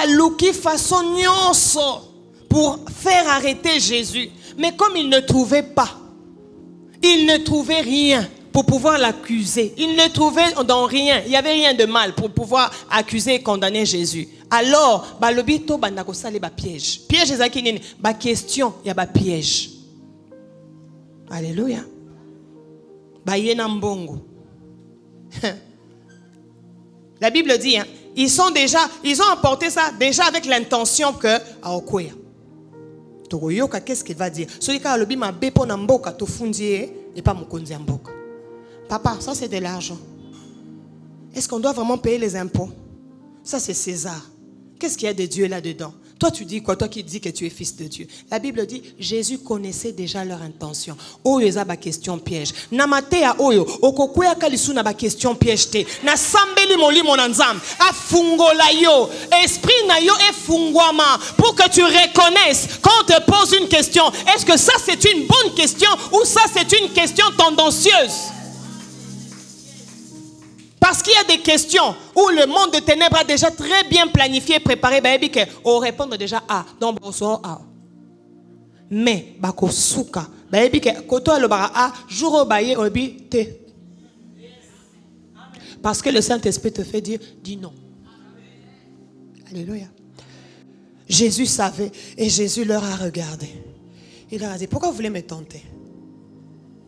louki façon nyonso pour faire arrêter Jésus. Mais comme ils ne trouvaient pas, ils ne trouvaient rien pour pouvoir l'accuser. Ils ne trouvaient dans rien. Il n'y avait rien de mal pour pouvoir accuser et condamner Jésus. Alors, balobito bandakosa les pièges. Piège ezakini, question, il y a piège. Alléluia. Bayena mbongo. La Bible dit, hein, ils ont apporté ça déjà avec l'intention que aokoya. Toroyoka, qu'est-ce qu'il va dire? Celui qui a le bima bepo na mboka to fundie et pas mukonzi mboka. Papa, ça c'est de l'argent. Est-ce qu'on doit vraiment payer les impôts? Ça c'est César. Qu'est-ce qu'il y a de Dieu là-dedans? Toi tu dis quoi? Toi qui dis que tu es fils de Dieu. La Bible dit, Jésus connaissait déjà leur intention. Oyo eza ba question piège. Namatea oyo, okokwea kalisu na ba question piège te. Na sambeli molimo na nzambe. Afungola yo. Esprit na yo e fungwama. Pour que tu reconnaisses, quand on te pose une question, est-ce que ça c'est une bonne question ou ça c'est une question tendancieuse? Parce qu'il y a des questions où le monde de ténèbres a déjà très bien planifié, préparé, on répond déjà A. Donc, on A. Mais, bako souka, koto le bara A, jour baye obi T. Parce que le Saint-Esprit te fait dire, dis non. Alléluia. Jésus savait et Jésus leur a regardé. Il leur a dit, pourquoi vous voulez me tenter?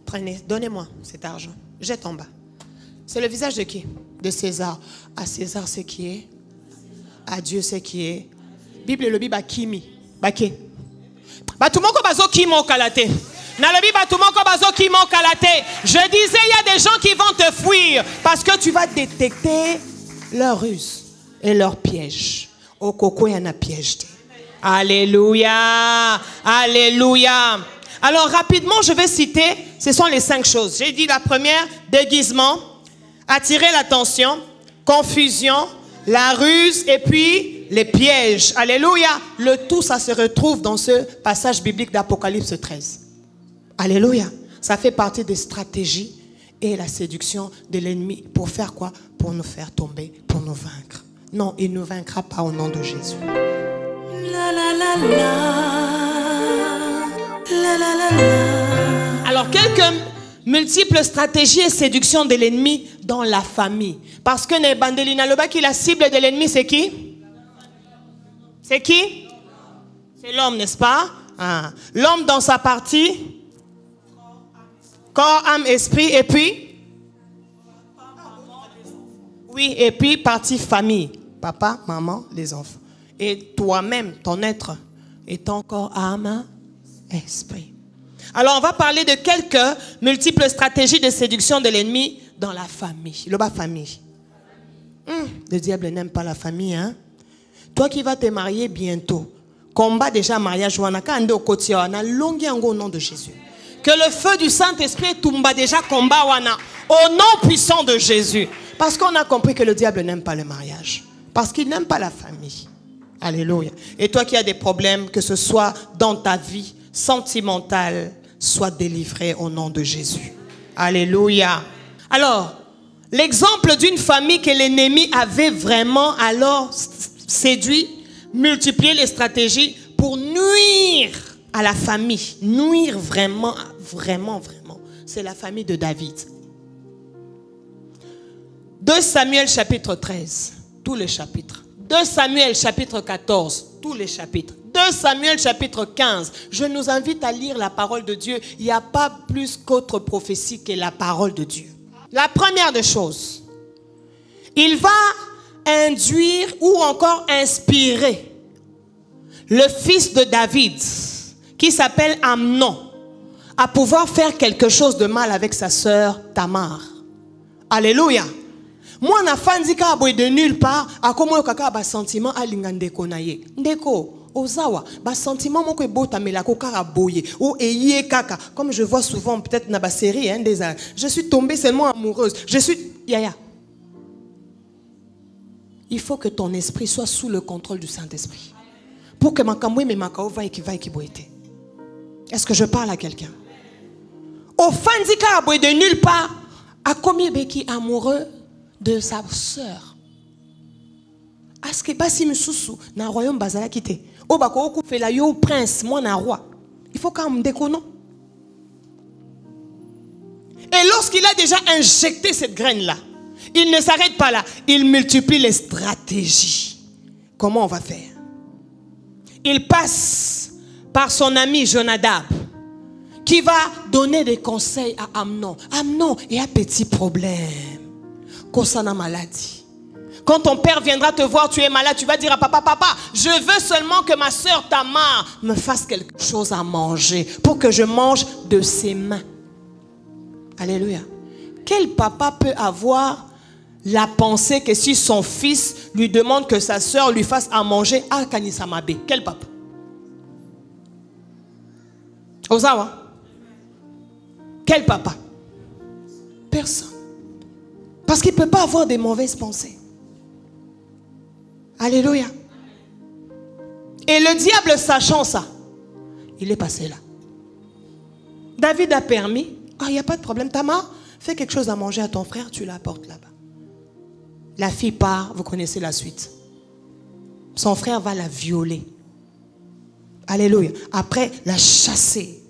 Prenez, donnez-moi cet argent. Jette en bas. C'est le visage de qui? De César. À César, ce qui est. À Dieu, ce qui est. Bible, le Bible, kimi. Bake. Batumoko bazo kimo kalate. Na le Bible, batumoko bazo kimo kalate. Je disais, il y a des gens qui vont te fuir parce que tu vas détecter leurs ruses et leurs pièges. Au coco, il y en a piège. Alléluia. Alléluia. Alors, rapidement, je vais citer, ce sont les 5 choses. J'ai dit la première, déguisement. Attirer l'attention, confusion, la ruse et puis les pièges. Alléluia. Le tout, ça se retrouve dans ce passage biblique d'Apocalypse 13. Alléluia. Ça fait partie des stratégies et la séduction de l'ennemi. Pour faire quoi? Pour nous faire tomber, pour nous vaincre. Non, il ne nous vaincra pas au nom de Jésus. La la la la. La la la la. Alors, quelques multiples stratégies et séductions de l'ennemi dans la famille. Parce que Nebandelina Loba, qui la cible de l'ennemi, c'est qui? C'est qui? C'est l'homme, n'est-ce pas? Ah. L'homme dans sa partie corps, âme, esprit, et puis? Oui, et puis partie famille. Papa, maman, les enfants. Et toi-même, ton être, est ton corps, âme, esprit. Alors, on va parler de quelques multiples stratégies de séduction de l'ennemi dans la famille. Le bas famille. Le diable n'aime pas la famille, hein? Toi qui vas te marier bientôt, combat déjà mariage, au nom de Jésus. Que le feu du Saint-Esprit tombe déjà combat, au nom puissant de Jésus. Parce qu'on a compris que le diable n'aime pas le mariage. Parce qu'il n'aime pas la famille. Alléluia. Et toi qui as des problèmes, que ce soit dans ta vie sentimentale, sois délivré au nom de Jésus. Alléluia. Alors, l'exemple d'une famille que l'ennemi avait vraiment alors séduit, multiplié les stratégies pour nuire à la famille. Nuire vraiment, vraiment, vraiment. C'est la famille de David. 2 Samuel chapitre 13, tous les chapitres. 2 Samuel chapitre 14, tous les chapitres. 2 Samuel chapitre 15. Je nous invite à lire la parole de Dieu. Il n'y a pas plus qu'autre prophétie que la parole de Dieu. La première des choses, il va induire ou encore inspirer le fils de David, qui s'appelle Amnon, à pouvoir faire quelque chose de mal avec sa sœur Tamar. Alléluia. Moi, na fandika aboy de nulle part, à comment kaka ba sentiment à lingandeko naye. Ndeko, Ozawa, sentiment mon que beau tamela kokara boye ou eye kaka. Comme je vois souvent peut-être dans la série je suis tombée seulement amoureuse. Je suis yaya. Il faut que ton esprit soit sous le contrôle du Saint-Esprit. Pour que ma kamwe me makao va qui boite. Est-ce que je parle à quelqu'un? Au fandika aboye de nulle part, a combien beki amoureux de sa sœur? Est-ce que basi mususu na royaume bazala kité? O bako oku fait la yo prince, moi na roi. Il faut quand même déconner. Et lorsqu'il a déjà injecté cette graine-là, il ne s'arrête pas là. Il multiplie les stratégies. Comment on va faire? Il passe par son ami Jonadab, qui va donner des conseils à Amnon. Amnon, il y a un petit problème. Concernant maladie. Quand ton père viendra te voir, tu es malade, tu vas dire à papa, papa, je veux seulement que ma soeur Tamar me fasse quelque chose à manger pour que je mange de ses mains. Alléluia. Quel papa peut avoir la pensée que si son fils lui demande que sa soeur lui fasse à manger, ah, Kanisamabe? Quel papa? Ozawa? Quel papa? Personne. Parce qu'il ne peut pas avoir des mauvaises pensées. Alléluia. Et le diable, sachant ça, il est passé là. David a permis. Ah, il n'y a pas de problème. Tamar, fais quelque chose à manger à ton frère, tu l'apportes là-bas. La fille part, vous connaissez la suite. Son frère va la violer. Alléluia. Après, la chasser.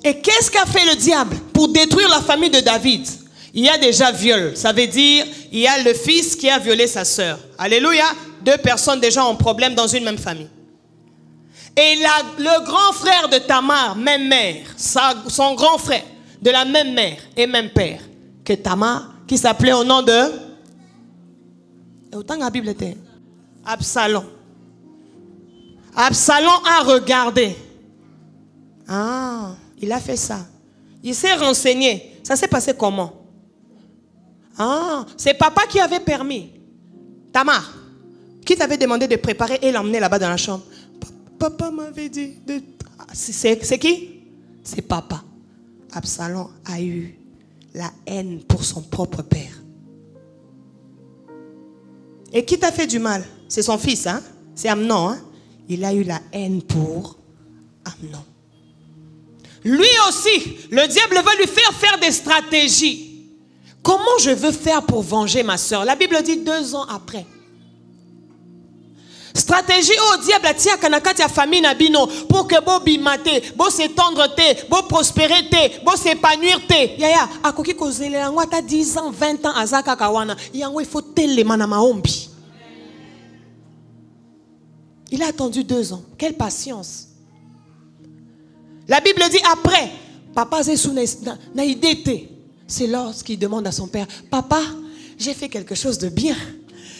Et qu'est-ce qu'a fait le diable pour détruire la famille de David? Il y a déjà viol. Ça veut dire, il y a le fils qui a violé sa sœur. Alléluia. 2 personnes déjà ont problème dans une même famille. Et le grand frère de Tamar, même mère, son grand frère, de la même mère et même père que Tamar, qui s'appelait au nom de... Autant que la Bible était. Absalom. Absalom a regardé. Ah, il a fait ça. Il s'est renseigné. Ça s'est passé comment? Ah, c'est papa qui avait permis. Tamar, qui t'avait demandé de préparer et l'emmener là-bas dans la chambre. Papa m'avait dit de... C'est qui? C'est papa. Absalom a eu la haine pour son propre père. Et qui t'a fait du mal? C'est son fils, hein? C'est Amnon, hein? Il a eu la haine pour Amnon. Lui aussi, le diable va lui faire des stratégies. Comment je veux faire pour venger ma soeur? La Bible dit 2 ans après. Stratégie au diable tia kanakati ya famille nabino pour que bo bimate, bo s'étendre te, bo prospérer te, bo s'épanouir te. Yaya, akoki kozele yango ata 10 ans, 20 ans azaka kawana. Yango il faut telema na maombi. Il a attendu 2 ans. Quelle patience. La Bible dit après, papa zesou na idete. C'est lorsqu'il demande à son père, papa, j'ai fait quelque chose de bien.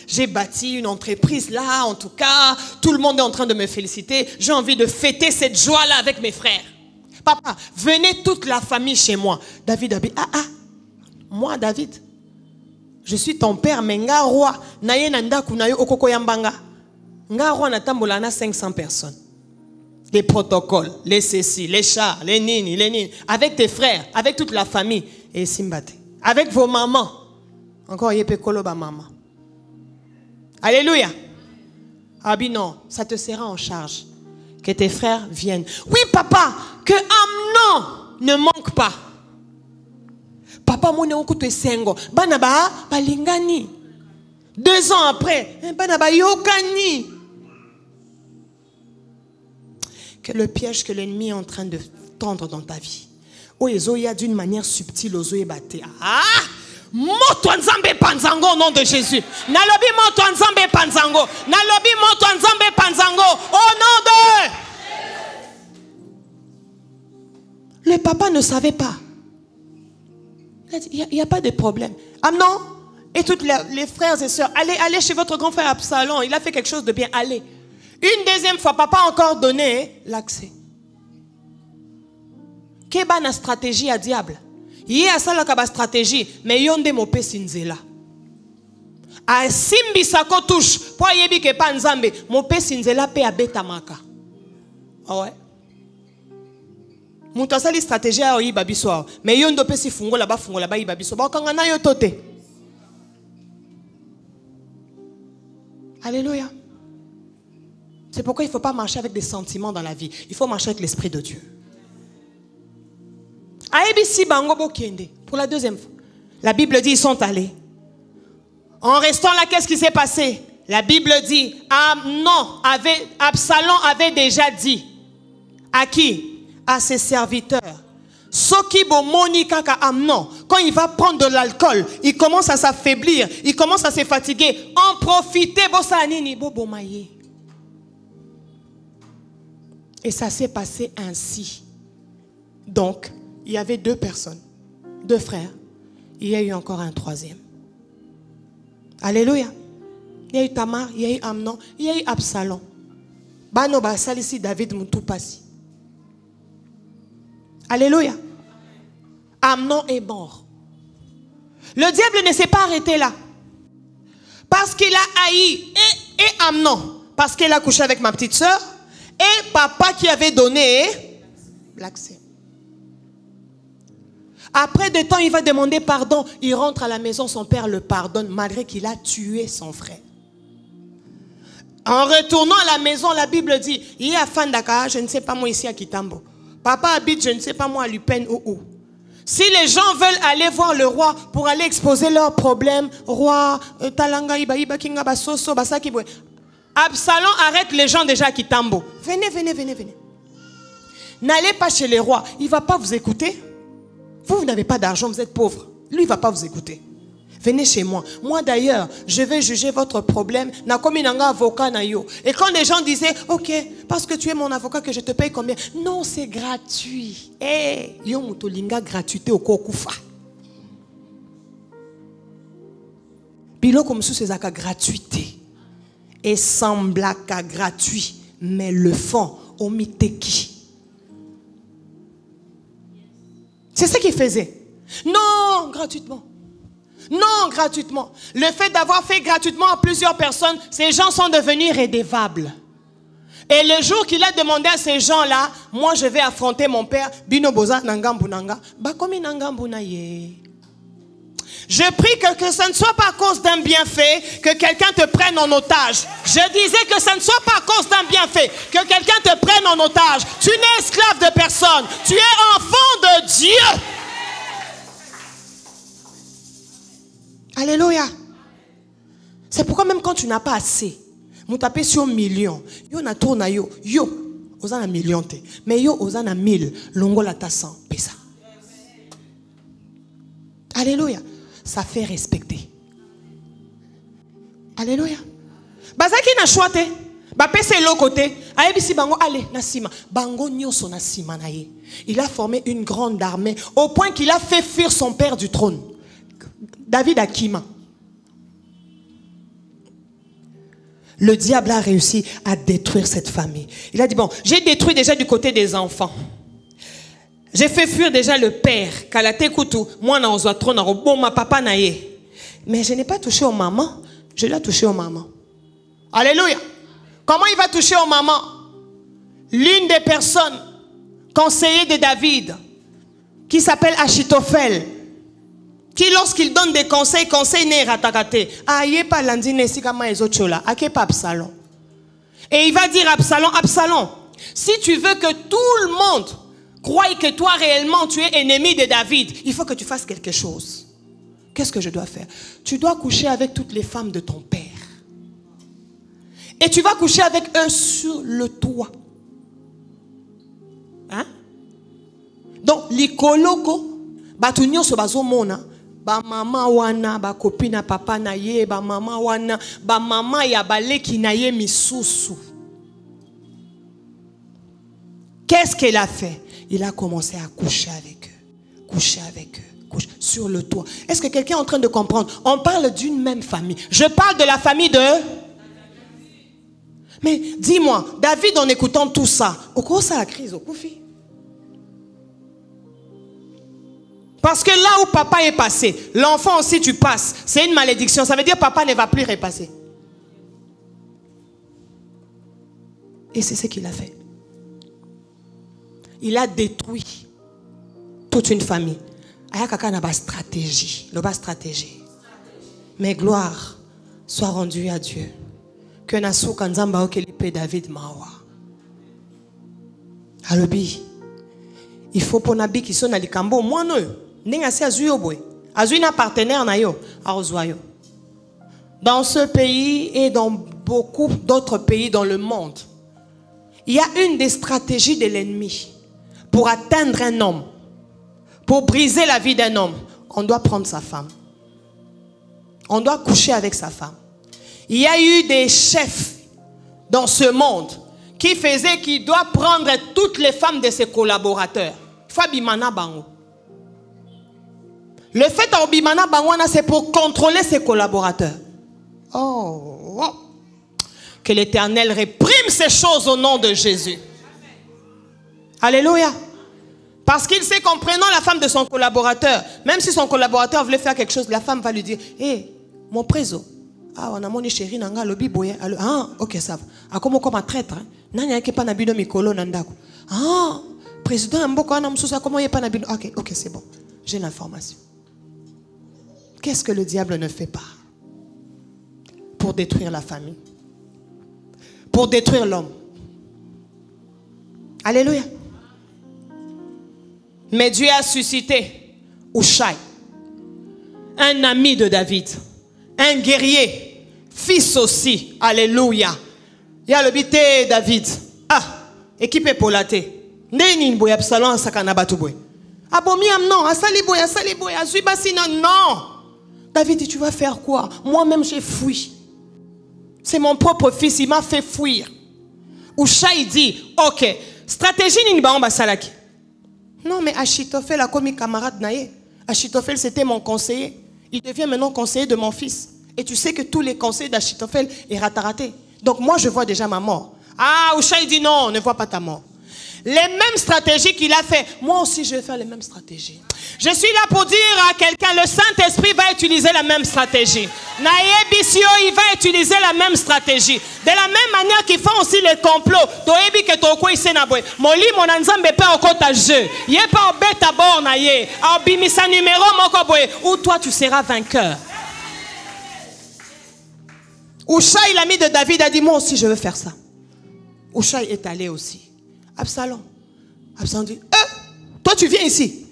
J'ai bâti une entreprise là, en tout cas, tout le monde est en train de me féliciter. J'ai envie de fêter cette joie-là avec mes frères. Papa, venez toute la famille chez moi. David a dit, moi David, je suis ton père, mais nga roi, naye nanda kunayo okoko yambanga. Nga roi natambola na 500 personnes. Les protocoles, les ceci, les chars, les nini, avec tes frères, avec toute la famille. Et Simbate. Avec vos mamans. Encore yepe koloba maman. Alléluia. Ah bien non, ça te sera en charge. Que tes frères viennent. Oui papa, que Amnon ne manque pas. Papa mone okutu esengo. Banaba balingani. 2 ans après, banaba yokani. Que le piège que l'ennemi est en train de tendre dans ta vie. Oyezoya d'une manière subtile ozoye bate. Ah! Moto nzambe panzango au nom de Jésus. Nalobi moto nzambe panzango. Nalobi moto nzambe panzango au nom de... Le papa ne savait pas. Il n'y a pas de problème. Amnon et tous les frères et sœurs, allez chez votre grand frère Absalom. Il a fait quelque chose de bien. Allez. Une deuxième fois, papa a encore donné l'accès. Quelle est la stratégie à diable? Il y a ça la stratégie, mais yonde mopé sinzela. A simbi sako touche. Po yebi ke pa nzambe. Mo pe sinzela pe abeta maka. Ah ouais. Mouta sali stratégie a oyi babiso. Mais yondo pe si fungo là-bas yi babiso. Ba kangana yo tote. Alléluia. C'est pourquoi il ne faut pas marcher avec des sentiments dans la vie. Il faut marcher avec l'Esprit de Dieu. Pour la deuxième fois. La Bible dit ils sont allés. En restant là, qu'est-ce qui s'est passé? La Bible dit Absalom avait déjà dit. À qui? À ses serviteurs. Quand il va prendre de l'alcool, il commence à s'affaiblir, il commence à se fatiguer. En profiter. Et ça s'est passé ainsi. Donc, il y avait 2 personnes, 2 frères. Il y a eu encore un 3e. Alléluia. Il y a eu Tamar, il y a eu Amnon, il y a eu Absalom. Bano ba salisi David mutu pasi. Alléluia. Amnon est mort. Le diable ne s'est pas arrêté là. Parce qu'il a haï et Amnon. Parce qu'il a couché avec ma petite soeur. Et papa qui avait donné l'accès. Après de temps, il va demander pardon. Il rentre à la maison, son père le pardonne malgré qu'il a tué son frère. En retournant à la maison, la Bible dit, il y a Fandaka, je ne sais pas moi ici à Kitambo. Papa habite, je ne sais pas moi à Lupen ou où. Si les gens veulent aller voir le roi pour aller exposer leurs problèmes, roi, Talanga, Iba, Kinga, Basoso, Basaki, Absalom arrête les gens déjà à Kitambo. Venez. N'allez pas chez les rois, il ne va pas vous écouter. Vous n'avez pas d'argent, vous êtes pauvre. Lui, il ne va pas vous écouter. Venez chez moi. Moi d'ailleurs, je vais juger votre problème. Et quand les gens disaient, ok, parce que tu es mon avocat, que je te paye combien? Non, c'est gratuit. Eh, yo mutolinga gratuité au kokufa. Bilo comme sous c'est à gratuité. Et semble à gratuit. Mais le fond, au miteki. C'est ce qu'il faisait. Non, gratuitement. Non, gratuitement. Le fait d'avoir fait gratuitement à plusieurs personnes, ces gens sont devenus redevables. Et le jour qu'il a demandé à ces gens-là, moi je vais affronter mon père, Binoboza Nangambunanga, Bakomi Nangambunaye. Je prie que ce ne soit pas à cause d'un bienfait que quelqu'un te prenne en otage. Je disais que ce ne soit pas à cause d'un bienfait que quelqu'un te prenne en otage. Tu n'es esclave de personne. Tu es enfant de Dieu. Alléluia. C'est pourquoi même quand tu n'as pas assez, vous tapez sur million. Yo na tourna yo. Yo, osana million te. Mais yo osana 1000. Longo la ta 100. Pesa. Alléluia. Ça fait respecter. Alléluia. Bazaki na choite. Ba pese lo côté. Ayebisi bango allez na sima. Bango nyoso na sima na ye. Il a formé une grande armée au point qu'il a fait fuir son père du trône. David Akima. Le diable a réussi à détruire cette famille. Il a dit, bon, j'ai détruit déjà du côté des enfants. J'ai fait fuir déjà le père. Kalate Koutou, moi, na ozwa trône, bon, ma papa naye. Mais je n'ai pas touché aux mamans. Je l'ai touché aux mamans. Alléluia. Comment il va toucher aux mamans? L'une des personnes conseillers de David, qui s'appelle Achitophel, qui lorsqu'il donne des conseils n'est ratakate. Aïe pas landine sikama ezochola, ake pas Absalom. Et il va dire à Absalom, Absalom, si tu veux que tout le monde croie que toi réellement tu es ennemi de David, il faut que tu fasses quelque chose. Qu'est-ce que je dois faire? Tu dois coucher avec toutes les femmes de ton père. Et tu vas coucher avec eux sur le toit. Hein? Donc, likoloko, batunyo so bazomona, ba mama wana, ba copine papa na ye, ba mama wana, ba mama ya baleki na ye misusu. Qu'est-ce qu'elle a fait? Il a commencé à coucher avec eux. Coucher avec eux. Coucher sur le toit. Est-ce que quelqu'un est en train de comprendre? On parle d'une même famille. Je parle de la famille de... Mais dis-moi, David, en écoutant tout ça, au cours de la crise, au Koufi. Parce que là où papa est passé, l'enfant aussi tu passes. C'est une malédiction. Ça veut dire que papa ne va plus repasser. Et c'est ce qu'il a fait. Il a détruit toute une famille. Il y a une stratégie. Mais gloire soit rendue à Dieu. Que Nassou Kanzamba Okelipe David Mawa. Alobi. Il faut pour Nabi qui sont à l'Ikambo. Moi non. N'enga se azuyo boy. Azuyo na partenaire na yo. Arozwayo. Dans ce pays et dans beaucoup d'autres pays dans le monde, il y a une des stratégies de l'ennemi pour atteindre un homme, pour briser la vie d'un homme. On doit prendre sa femme. On doit coucher avec sa femme. Il y a eu des chefs dans ce monde qui faisaient qu'il doit prendre toutes les femmes de ses collaborateurs. Fabimana Bango. Le fait en Bimana Bangwana, c'est pour contrôler ses collaborateurs. Oh. Que l'Éternel réprime ces choses au nom de Jésus. Alléluia. Parce qu'il sait qu'en prenant la femme de son collaborateur, même si son collaborateur voulait faire quelque chose, la femme va lui dire, hé, mon préso, ah, on a mon chéri, nanga, lobi, boye, ah, ok, ça va. Ah, comme un traître, nanya, qui pas nabido mikolo, nandako. Ah, président, comment il pas nabido, ok, c'est bon. J'ai l'information. Qu'est-ce que le diable ne fait pas pour détruire la famille? Pour détruire l'homme. Alléluia. Mais Dieu a suscité Ushai, un ami de David, un guerrier, fils aussi. Alléluia. Il y a le bité David. Ah, équipe épaulatée. Neni boy Absalom sakana batouboy. Abomiam non, asali boy, azubasina non. David dit, tu vas faire quoi? Moi-même j'ai fui. C'est mon propre fils, il m'a fait fuir. Ushai dit, ok, stratégie Ninba Salaki. Non, mais Achitophel a commis camarade naïe. Achitophel, c'était mon conseiller. Il devient maintenant conseiller de mon fils. Et tu sais que tous les conseils d'Achitophel est raté. Donc moi, je vois déjà ma mort. Ah, Ushai dit non, ne vois pas ta mort. Les mêmes stratégies qu'il a fait, moi aussi je vais faire les mêmes stratégies. Je suis là pour dire à quelqu'un, le Saint-Esprit va utiliser la même stratégie. Naïebisio, il va utiliser la même stratégie. De la même manière qu'ils font aussi les complots. Toebi que toko isenaboy. Moli mon anzambe pe okota jeu. Yé pa obeta bor na ye. Abimisa numéro moko boy. Ou toi tu seras vainqueur. Ushai, l'ami de David, a dit moi aussi je veux faire ça. Ushai est allé aussi. Absalom. Absalom dit, toi tu viens ici.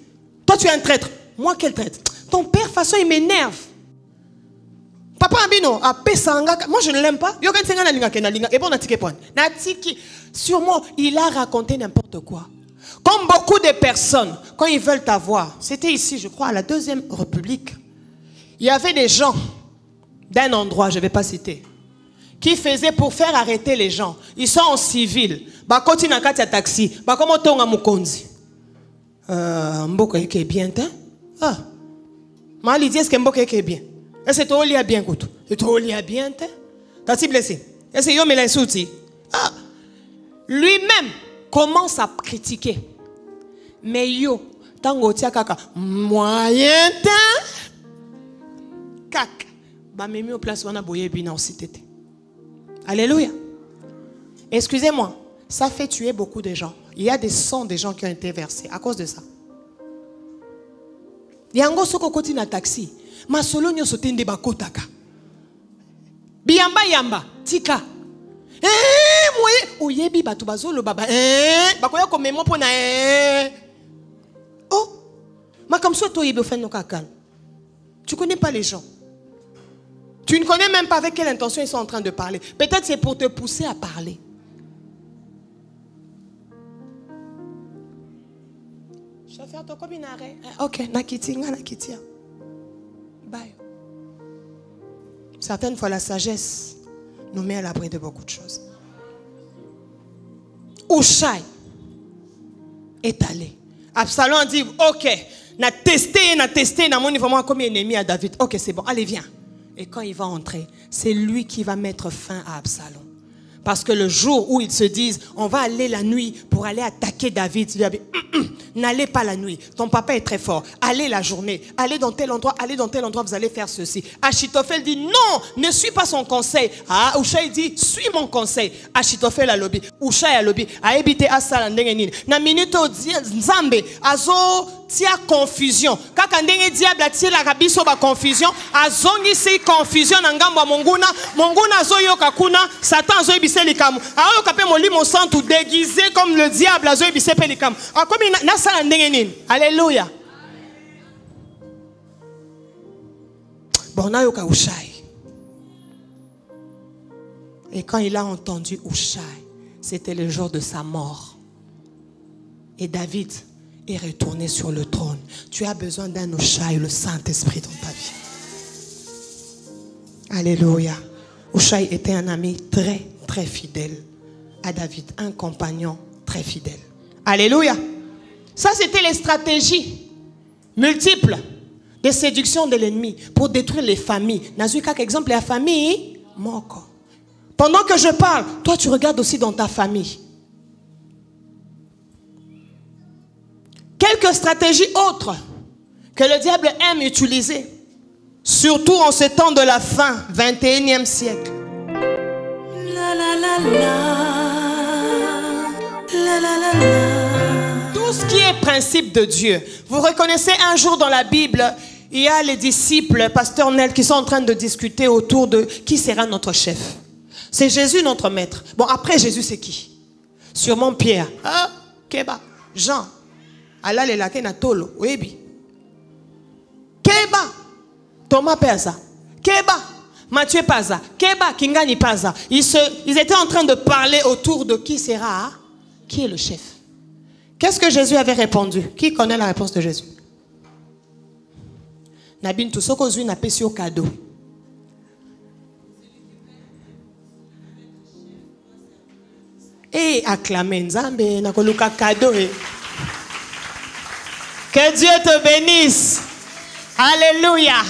Toi tu es un traître. Moi quel traître? Ton père, de toute façon, il m'énerve. Papa Ambino, moi je ne l'aime pas. Sûrement, il a raconté n'importe quoi. Comme beaucoup de personnes, quand ils veulent t'avoir, c'était ici, je crois, à la Deuxième République. Il y avait des gens d'un endroit, je ne vais pas citer, qui faisaient pour faire arrêter les gens. Ils sont en civil. Bakoti na kati ya taxi. Bakomo tonga mukonzi. Mboka yeke bien te? Ah. Mali dit est-ce que mboka yeke bien? Est-ce que tu lia bien kutu? Tu lia bien te? T'as-tu blessé? Est-ce que yo me l'insulti? Ah. Lui-même commence à critiquer. Mais yo, tango tia kaka moyen te? Kaka. Ba memi au place wana boye bina aussi tete. Alléluia. Excusez-moi, ça fait tuer beaucoup de gens. Il y a des sangs de gens qui ont été versés à cause de ça. Yango soko koti na taxi. Ma solo nyo sotende bakotaka. Biyamba yamba tika. Moye oyebi batu bazolo baba. Bakoya komemo pona Oh, ma comme ça toi yebe ofendo kakal. Tu connais pas les gens. Tu ne connais même pas avec quelle intention ils sont en train de parler. Peut-être c'est pour te pousser à parler. Chauffeur, tu comme une arrêt. Ok, nakiti. Bye. Certaines fois, la sagesse nous met à l'abri de beaucoup de choses. Ushai est allé. Absalom dit, ok, n'a testé, n'a mon vraiment comme ennemi à David. Ok, c'est bon, allez, viens. Et quand il va entrer, c'est lui qui va mettre fin à Absalom. Parce que le jour où ils se disent, on va aller la nuit pour aller attaquer David, il lui a dit, N'allez pas la nuit. Ton papa est très fort. Allez la journée. Allez dans tel endroit, vous allez faire ceci. Achitophel dit non, ne suis pas son conseil. Ah, Ushai dit, suis mon conseil. Achitophel a lobby. Ushai a lobby. A habité à Salandengeni. Na minute Nzambe, azo tia confusion. Kaka ndenge diable atie la rabiso ba confusion. Azongi si confusion na ngambo monguna. Monguna azo yoka kuna. Satan azo ebise likamu. Ayo kape molimo santu déguisé comme le diable azo ebise pe likamu. Akomi na Alléluia. Bon, Nayoka Ushai. Et quand il a entendu Ushai, c'était le jour de sa mort. Et David est retourné sur le trône. Tu as besoin d'un Ushai, le Saint-Esprit dans ta vie. Alléluia. Ushai était un ami très, très fidèle à David. Un compagnon très fidèle. Alléluia. Ça, c'était les stratégies multiples de séduction de l'ennemi pour détruire les familles. Nazu, quelques exemples, la famille, moko. Pendant que je parle, toi, tu regardes aussi dans ta famille. Quelques stratégies autres que le diable aime utiliser, surtout en ce temps de la fin, 21e siècle. La la la la. La la la la. Tout ce qui est principe de Dieu. Vous reconnaissez un jour dans la Bible, il y a les disciples, Pasteur Nel, qui sont en train de discuter autour de qui sera notre chef. C'est Jésus notre maître. Bon, après Jésus, c'est qui? Sûrement Pierre. Ah, Keba. Jean. Allah le lake na tolo. Webi. Keba. Thomas Pesa. Keba. Matthieu Paza. Keba. Kingani Paza. Ils étaient en train de parler autour de qui sera, qui est le chef. Qu'est-ce que Jésus avait répondu? Qui connaît la réponse de Jésus? Nabin tout ce qu'on n'a pas au cadeau. Et acclamez Nzambe na koluka cadeau. Que Dieu te bénisse. Alléluia.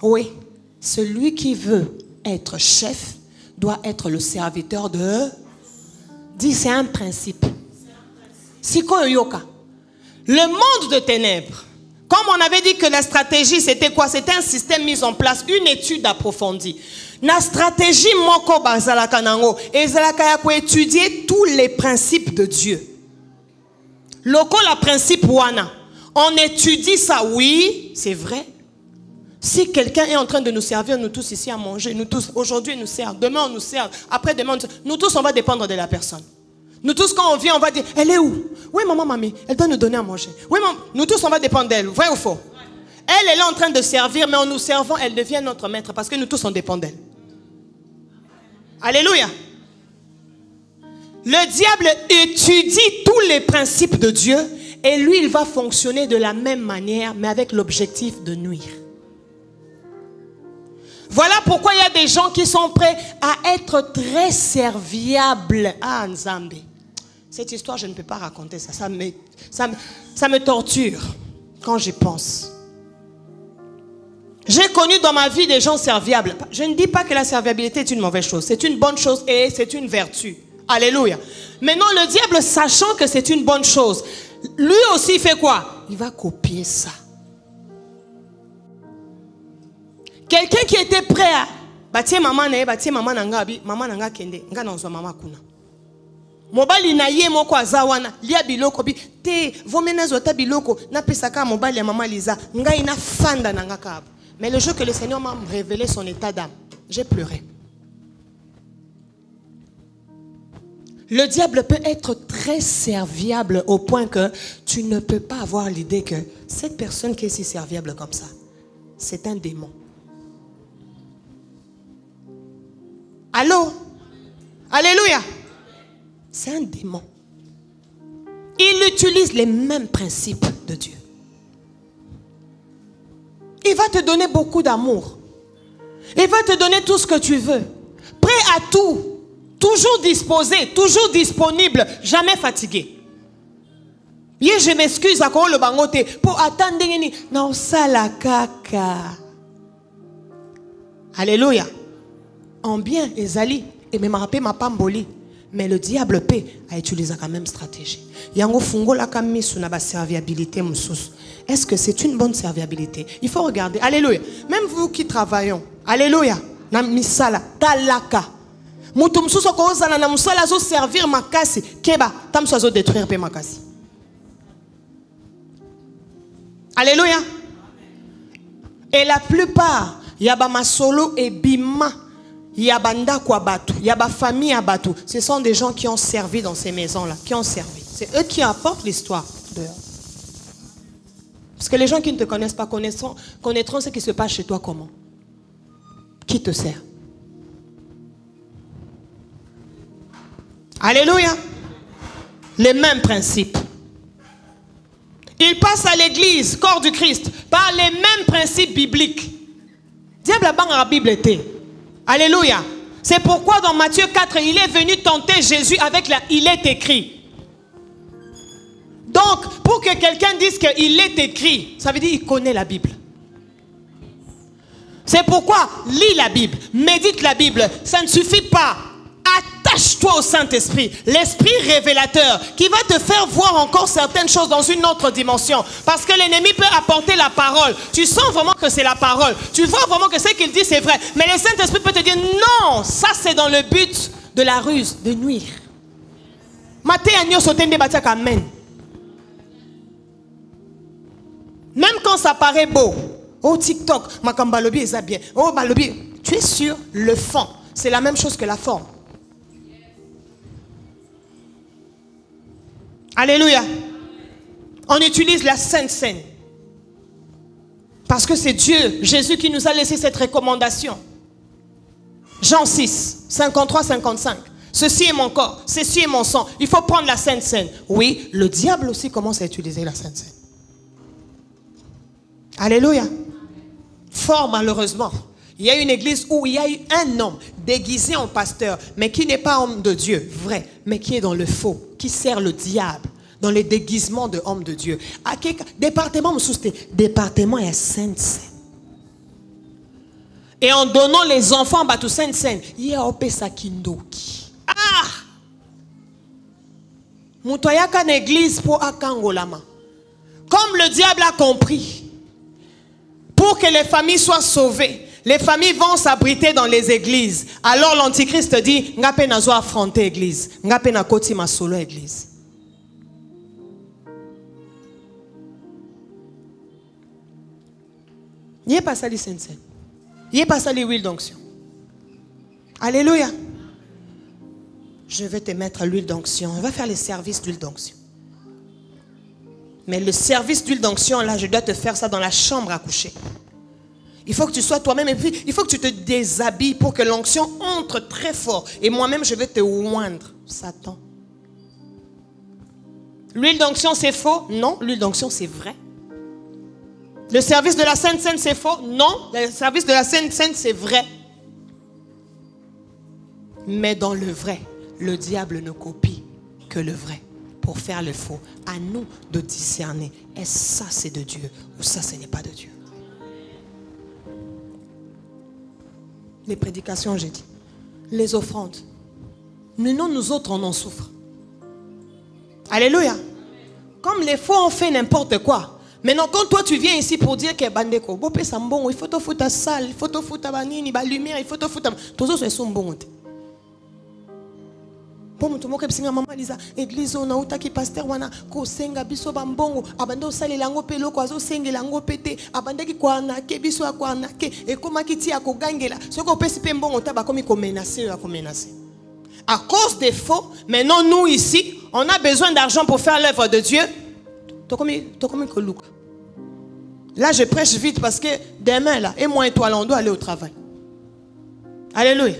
Oui, celui qui veut être chef doit être le serviteur de. Dis, c'est un principe. Le monde de ténèbres, comme on avait dit que la stratégie c'était quoi? C'était un système mis en place, une étude approfondie. La stratégie moko bazalaka nango ezalaka ya ko étudier tous les principes de Dieu. Loko la principe wana, on étudie ça, oui, c'est vrai. Si quelqu'un est en train de nous servir, nous tous ici à manger, nous tous aujourd'hui il nous sert, demain on nous sert, après demain nous tous on va dépendre de la personne. Nous tous, quand on vient, on va dire, elle est où? Oui, maman, mamie, elle doit nous donner à manger. Oui, maman, nous tous, on va dépendre d'elle. Vrai ou faux? Elle est en train de servir, mais en nous servant, elle devient notre maître parce que nous tous, on dépend d'elle. Alléluia. Le diable étudie tous les principes de Dieu et lui, il va fonctionner de la même manière, mais avec l'objectif de nuire. Voilà pourquoi il y a des gens qui sont prêts à être très serviables à Nzambe. Cette histoire, je ne peux pas raconter ça. Ça me torture quand j'y pense. J'ai connu dans ma vie des gens serviables. Je ne dis pas que la serviabilité est une mauvaise chose. C'est une bonne chose et c'est une vertu. Alléluia. Maintenant, le diable, sachant que c'est une bonne chose, lui aussi fait quoi? Il va copier ça. Quelqu'un qui était prêt à bâtir maman nanga kende nga nanzo mama kuna. Mobali na ye moko azawana lia biloko bi te vomena zota biloko na pesaka mobali ya mama Liza nga ina fanda nanga kabo. Mais le jour que le Seigneur m'a révélé son état d'âme, j'ai pleuré. Le diable peut être très serviable au point que tu ne peux pas avoir l'idée que cette personne qui est si serviable comme ça, c'est un démon. Allô? Alléluia. C'est un démon. Il utilise les mêmes principes de Dieu. Il va te donner beaucoup d'amour. Il va te donner tout ce que tu veux. Prêt à tout. Toujours disposé, toujours disponible, jamais fatigué. Je m'excuse à quoi le bangote pour attendre na osala kaka. Alléluia. En bien, ezali et me rappelle ma pamboli. Mais le diable a utilisé la même stratégie. Yango fungo la kamisu na ba serviabilité moussous. Est-ce que c'est une bonne serviabilité? Il faut regarder. Alléluia. Même vous qui travaillons. Alléluia. Na misala talaka. Mutu moussous ko ozala na musala zo servir makasi. Keba tam so zo détruire pe makasi. Alléluia. Et la plupart yaba masolo et bima. Yabanda kwa batu, yaba famille à batu. Ce sont des gens qui ont servi dans ces maisons-là, qui ont servi. C'est eux qui apportent l'histoire dehors. Parce que les gens qui ne te connaissent pas connaîtront ce qui se passe chez toi comment. Qui te sert? Alléluia. Les mêmes principes. Ils passent à l'église, corps du Christ, par les mêmes principes bibliques. Diable a bang à la Bible était. Alléluia. C'est pourquoi dans Matthieu 4, il est venu tenter Jésus avec la il est écrit. Donc, pour que quelqu'un dise qu'il est écrit, ça veut dire qu'il connaît la Bible. C'est pourquoi lis la Bible, médite la Bible. Ça ne suffit pas. Attache-toi au Saint-Esprit, l'Esprit révélateur qui va te faire voir encore certaines choses dans une autre dimension. Parce que l'ennemi peut apporter la parole. Tu sens vraiment que c'est la parole. Tu vois vraiment que ce qu'il dit c'est vrai. Mais le Saint-Esprit peut te dire non, ça c'est dans le but de la ruse, de nuire. Même quand ça paraît beau, oh TikTok, Makambalobi est bien. Oh Balobi, tu es sur le fond. C'est la même chose que la forme. Alléluia. On utilise la Sainte Seine. Parce que c'est Dieu, Jésus qui nous a laissé cette recommandation. Jean 6, 53-55. Ceci est mon corps, ceci est mon sang. Il faut prendre la Sainte Seine. Oui, le diable aussi commence à utiliser la Sainte Seine. Alléluia. Fort malheureusement, il y a une église où il y a eu un homme déguisé en pasteur, mais qui n'est pas homme de Dieu, vrai, mais qui est dans le faux, qui sert le diable, dans les déguisements de homme de Dieu. À quel département, département est Sainte Seine. Et en donnant les enfants à Sainte Seine, il y a Opesa Kindoki. Ah! Mutoyaka l'église pour Akangolama. Comme le diable a compris, pour que les familles soient sauvées, les familles vont s'abriter dans les églises. Alors l'antichrist dit, Ngape nazo affronter l'église. Ngape na koti ma solo église. Il n'y a pas ça les saints. Il n'y a pas ça les huiles d'onction. Alléluia. Je vais te mettre l'huile d'onction. On va faire les services d'huile d'onction. Mais le service d'huile d'onction, là, je dois te faire ça dans la chambre à coucher. Il faut que tu sois toi-même et puis il faut que tu te déshabilles pour que l'onction entre très fort. Et moi-même, je vais te oindre, Satan. L'huile d'onction, c'est faux? Non, l'huile d'onction, c'est vrai. Le service de la Sainte Seine, c'est faux? Non, le service de la Sainte Seine, c'est vrai. Mais dans le vrai, le diable ne copie que le vrai pour faire le faux. À nous de discerner, est-ce ça c'est de Dieu ou ça ce n'est pas de Dieu? Les prédications, j'ai dit. Les offrandes. Mais non, nous autres, on en souffre. Alléluia. Comme les faux ont fait n'importe quoi. Maintenant, quand toi, tu viens ici pour dire que Bandeko, il faut te foutre ta salle, il faut te foutre ta lumière, il faut te foutre ta... Tous autres sont bons. Pour tout le monde qui maman Lisa église on a utaki pasteur wana ko senga biso bambongo abanda osali lango pelo ko azo senga lango pété abanda ki kwa na ke biso kwa na ke et comment kiti ako gangela ce ko pesi pe mbongo taba komi ko menacer ya ko menacer à cause des faux. Maintenant nous ici on a besoin d'argent pour faire l'œuvre de Dieu. To komi ko look. Là je prêche vite parce que demain là et moi et toi là on doit aller au travail. Alléluia.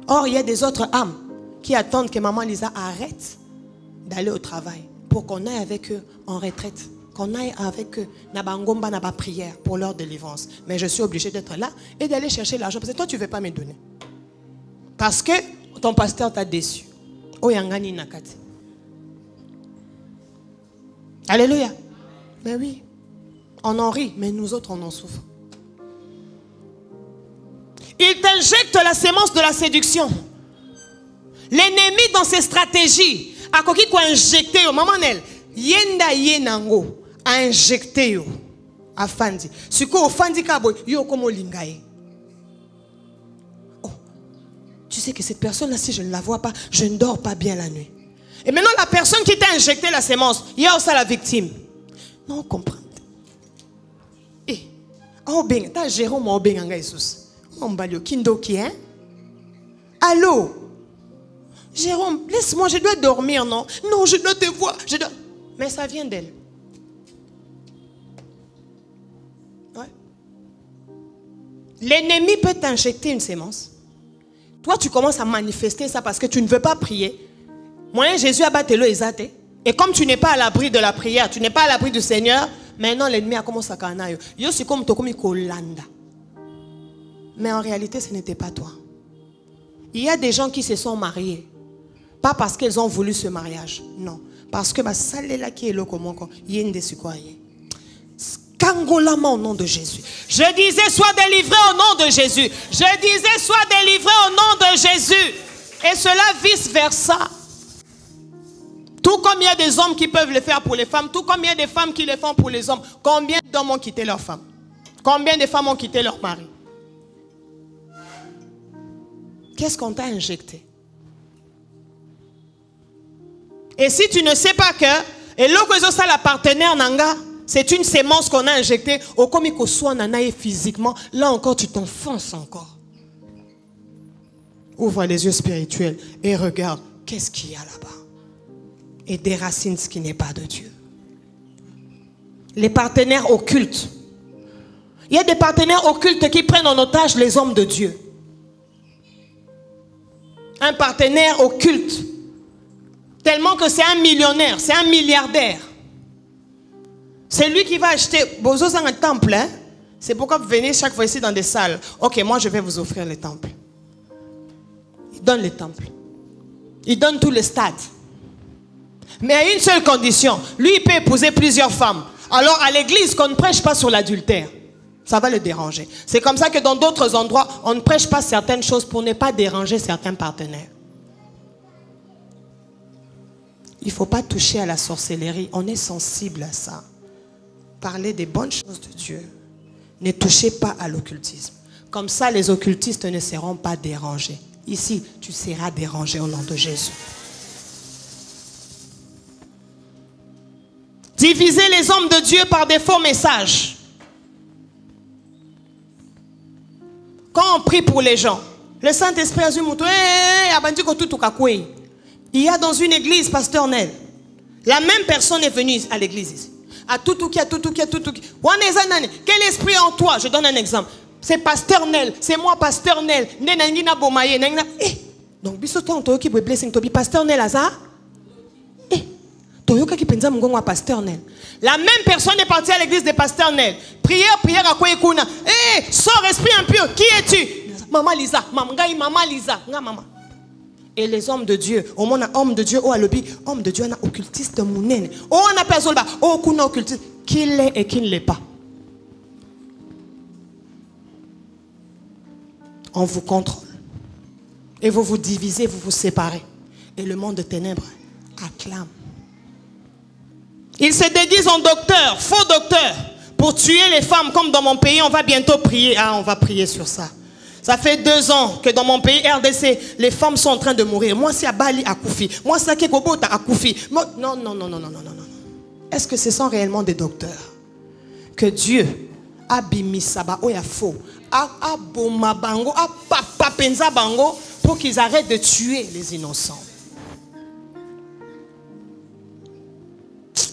Or il y a des autres âmes qui attendent que maman Lisa arrête d'aller au travail pour qu'on aille avec eux en retraite, qu'on aille avec eux nabangomba naba prière pour leur délivrance. Mais je suis obligée d'être là et d'aller chercher l'argent parce que toi tu ne veux pas me donner. Parce que ton pasteur t'a déçu. Oyangani nakati. Alléluia. Mais oui, on en rit, mais nous autres on en souffre. Il t'injecte la sémence de la séduction. L'ennemi dans ses stratégies a koki ko injecter yo maman elle yenda yenango a injecter yo afandi siko ofandi kabo yo komo lingaye. Oh, tu sais que cette personne là, si je ne la vois pas, je ne dors pas bien la nuit. Et maintenant la personne qui t'a injecté la sémence, il y a aussi la victime. Non, comprendre. Eh, oh ben, t'as Jérôme mon ben anga Jesus. On balio kindo qui hein? Allô? Jérôme, laisse-moi, je dois dormir, non? Non, je dois te voir. Mais ça vient d'elle. Ouais. L'ennemi peut t'injecter une sémence. Toi, tu commences à manifester ça parce que tu ne veux pas prier. Moi, Jésus a battu le exaté. Et comme tu n'es pas à l'abri de la prière, tu n'es pas à l'abri du Seigneur, maintenant l'ennemi a commencé à canailler. Yo c'est comme Tokomi Kolanda. Mais en réalité, ce n'était pas toi. Il y a des gens qui se sont mariés. Pas parce qu'ils ont voulu ce mariage. Non. Parce que ça là qui est là comme encore. Il y a une des citoyens. Scangolama au nom de Jésus. Je disais, sois délivré au nom de Jésus. Je disais, sois délivré au nom de Jésus. Et cela vice versa. Tout comme il y a des hommes qui peuvent le faire pour les femmes, tout comme il y a des femmes qui le font pour les hommes. Combien d'hommes ont quitté leur femme? Combien de femmes ont quitté leur mari? Qu'est-ce qu'on t'a injecté? Et si tu ne sais pas que, et l'okozo ça la partenaire nanga, c'est une sémence qu'on a injectée, au komiko soit nanae physiquement, là encore tu t'enfonces encore. Ouvre les yeux spirituels et regarde, qu'est-ce qu'il y a là-bas? Et déracine ce qui n'est pas de Dieu. Les partenaires occultes. Il y a des partenaires occultes qui prennent en otage les hommes de Dieu. Un partenaire occulte, tellement que c'est un millionnaire, c'est un milliardaire. C'est lui qui va acheter. Bozo c'est un temple, hein? C'est pourquoi vous venez chaque fois ici dans des salles. Ok, moi je vais vous offrir les temples. Il donne les temples. Il donne tous les stades. Mais à une seule condition, lui il peut épouser plusieurs femmes. Alors à l'église, qu'on ne prêche pas sur l'adultère. Ça va le déranger. C'est comme ça que dans d'autres endroits, on ne prêche pas certaines choses pour ne pas déranger certains partenaires. Il ne faut pas toucher à la sorcellerie. On est sensible à ça. Parlez des bonnes choses de Dieu. Ne touchez pas à l'occultisme. Comme ça, les occultistes ne seront pas dérangés. Ici, tu seras dérangé au nom de Jésus. Diviser les hommes de Dieu par des faux messages. Quand on prie pour les gens, le Saint-Esprit a dit, il y a dans une église, pasteur Nel, la même personne est venue à l'église ici. À Tutuki. Quel esprit en toi? Je donne un exemple. C'est pasteur Nel, c'est moi pasteur Nel. Donc, pasteur Nel, la même personne est partie à l'église de pasteur Nel. Prière à quoi ekuna. Sors esprit impur. Qui es-tu? Maman Lisa. Maman Lisa. Maman. Et les hommes de Dieu, au moins homme de Dieu, homme de Dieu, on a occultiste mounene. On a personne là. Kuna occultiste. Qui l'est et qui ne l'est pas. On vous contrôle. Et vous vous divisez, vous vous séparez. Et le monde de ténèbres acclame. Ils se déguisent en docteurs, faux docteurs, pour tuer les femmes. Comme dans mon pays, on va bientôt prier. Ah, on va prier sur ça. Ça fait 2 ans que dans mon pays, RDC, les femmes sont en train de mourir. Moi, c'est à Bali, à Koufi. Moi, c'est à Kekobota, à Koufi. Non. Est-ce que ce sont réellement des docteurs? Que Dieu a bimisaba, oya faux, a bomabango, a papapenza bango, pour qu'ils arrêtent de tuer les innocents.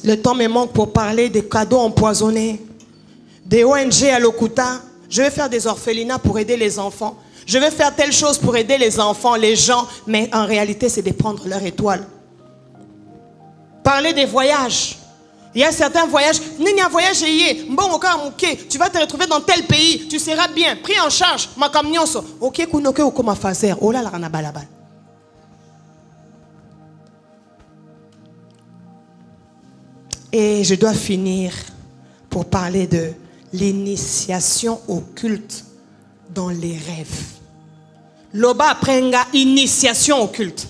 Le temps me manque pour parler des cadeaux empoisonnés, des ONG à Lokuta. Je vais faire des orphelinats pour aider les enfants. Je vais faire telle chose pour aider les enfants, les gens. Mais en réalité, c'est de prendre leur étoile. Parler des voyages. Il y a certains voyages. Tu vas te retrouver dans tel pays. Tu seras bien. Pris en charge. Et je dois finir pour parler de l'initiation occulte dans les rêves. Loba aprenga initiation occulte.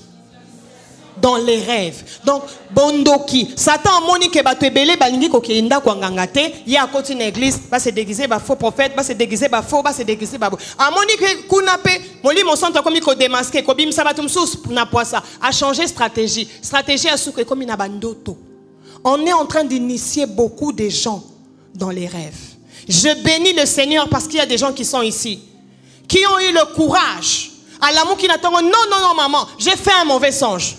dans les rêves. Donc, bondoki. Satan moni ke bato ebele balingi kokenda kwa ngangate, ya akoti na église, ba se déguiser ba faux prophète, ba se déguiser ba faux, ba se déguiser ba. Amoni ke kunape, moli mon centre komi ko démasquer, ko bim sabatum sous na poisa, a changé stratégie. Stratégie a souke komi na bandoto. On est en train d'initier beaucoup de gens dans les rêves. Je bénis le Seigneur parce qu'il y a des gens qui sont ici, qui ont eu le courage. À l'amour qui n'attend, non, maman, j'ai fait un mauvais songe.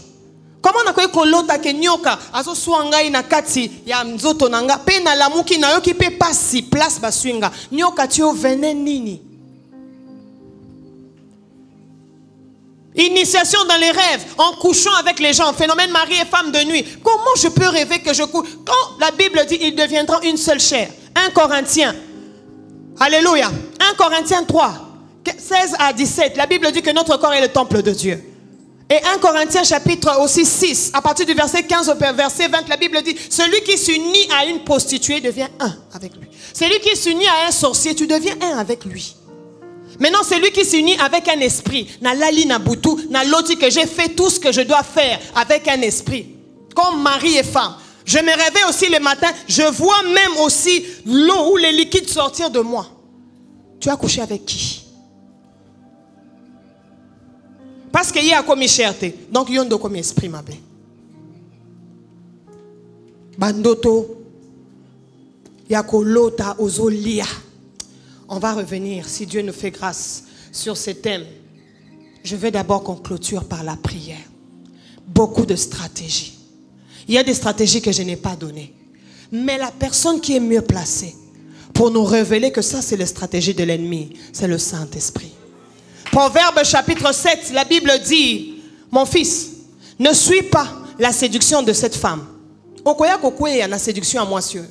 Comment on a connu kolota ke nyoka azo swanga ina kati ya mzoto nanga pe na lamu ki na yo ki pe pasi place baswinga nyoka tio vene nini. Initiation dans les rêves, en couchant avec les gens, phénomène mari et femme de nuit. Comment je peux rêver que je couche? Quand la Bible dit ils deviendront une seule chair. 1 Corinthiens, alléluia, 1 Corinthiens 3, 16 à 17, la Bible dit que notre corps est le temple de Dieu. Et 1 Corinthiens chapitre aussi 6, à partir du verset 15 au verset 20, la Bible dit, celui qui s'unit à une prostituée devient un avec lui. Celui qui s'unit à un sorcier, tu deviens un avec lui. Maintenant, celui qui s'unit avec un esprit, na lali na boutou, na loti que j'ai fait tout ce que je dois faire avec un esprit, comme mari et femme. Je me réveille aussi le matin, je vois même aussi l'eau ou les liquides sortir de moi. Tu as couché avec qui? Parce qu'il y a comme cherté. Donc, il y a comme esprit, ma belle. Bandoto. Yakolota ozolia. On va revenir, si Dieu nous fait grâce, sur ces thèmes. Je vais d'abord qu'on clôture par la prière. Beaucoup de stratégies. Il y a des stratégies que je n'ai pas données. Mais la personne qui est mieux placée pour nous révéler que ça, c'est la stratégie de l'ennemi, c'est le Saint-Esprit. Proverbe chapitre 7, la Bible dit, mon fils, ne suis pas la séduction de cette femme. Okoya kokoye ya na séduction à moisieu.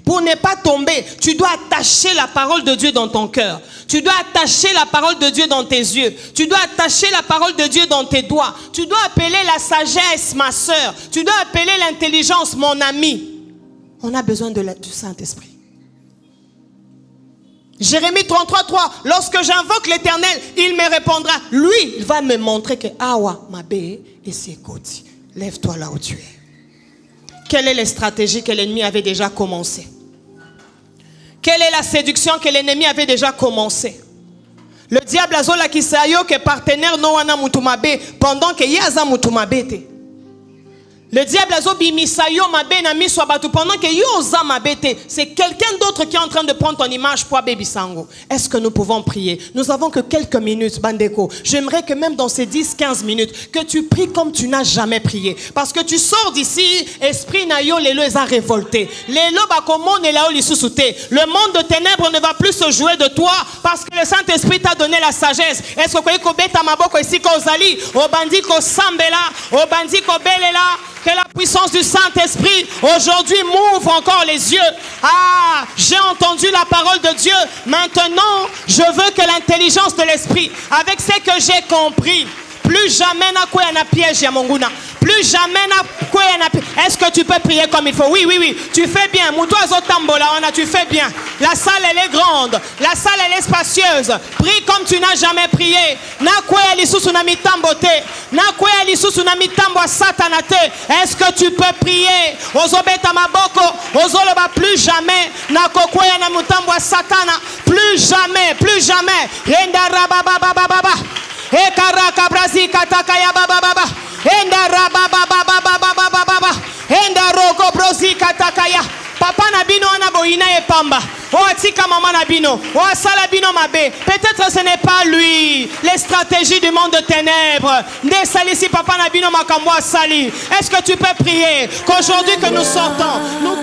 Pour ne pas tomber, tu dois attacher la parole de Dieu dans ton cœur. Tu dois attacher la parole de Dieu dans tes yeux. Tu dois attacher la parole de Dieu dans tes doigts. Tu dois appeler la sagesse, ma soeur. Tu dois appeler l'intelligence, mon ami. On a besoin du Saint-Esprit. Jérémie 33:3, lorsque j'invoque l'Éternel, il me répondra. Lui, il va me montrer que Awa, ma bé, et c'est côté. Lève-toi là où tu es. Quelle est la stratégie que l'ennemi avait déjà commencé? Quelle est la séduction que l'ennemi avait déjà commencé? Le diable a zola ki sayo que partenaire no wana mutumabe pendant que yaza mutumabe te. Le diable a zo bimisayo mabe na miswa batu pendant que yoza mabete. C'est quelqu'un d'autre qui est en train de prendre ton image pour baby sango. Est-ce que nous pouvons prier? Nous avons que quelques minutes, Bandeko. J'aimerais que même dans ces 10-15 minutes, que tu pries comme tu n'as jamais prié. Parce que tu sors d'ici, esprit na yo lelo est révolté. Lelo bakomone la oli susute. Le monde de ténèbres ne va plus se jouer de toi parce que le Saint-Esprit t'a donné la sagesse. Est-ce que vous ko beta maboko ici ko zali, o bandi ko sambela, o bandi ko belela? Que la puissance du Saint-Esprit aujourd'hui m'ouvre encore les yeux. Ah, j'ai entendu la parole de Dieu. Maintenant, je veux que l'intelligence de l'Esprit, avec ce que j'ai compris, plus jamais na quoi na piège ya monguna. Plus jamais na quoi na. Est-ce que tu peux prier comme il faut? Oui, oui, oui. Tu fais bien. Mouto azotambola, tu fais bien. La salle elle est grande. La salle elle est spacieuse. Prie comme tu n'as jamais prié. Na quoi lisusu na mitambote. Na quoi lisusu na mitambo satanate. Est-ce que tu peux prier? Ozobeta maboko. Ozoloba plus jamais. Na kokoya na mutambo satana. Plus jamais, plus jamais. Renda rabababababa. Ekaraka brazi kataka ya bababa. Enda rabababababababa. Enda roko brozi kataka ya. Papa nabino anaboina e pamba. O atika maman nabino. O asala bino mabe. Peut-être ce n'est pas lui. Les stratégies du monde de ténèbres. Ne salisi papa nabino makambo sali. Est-ce que tu peux prier qu'aujourd'hui que nous sortons, nous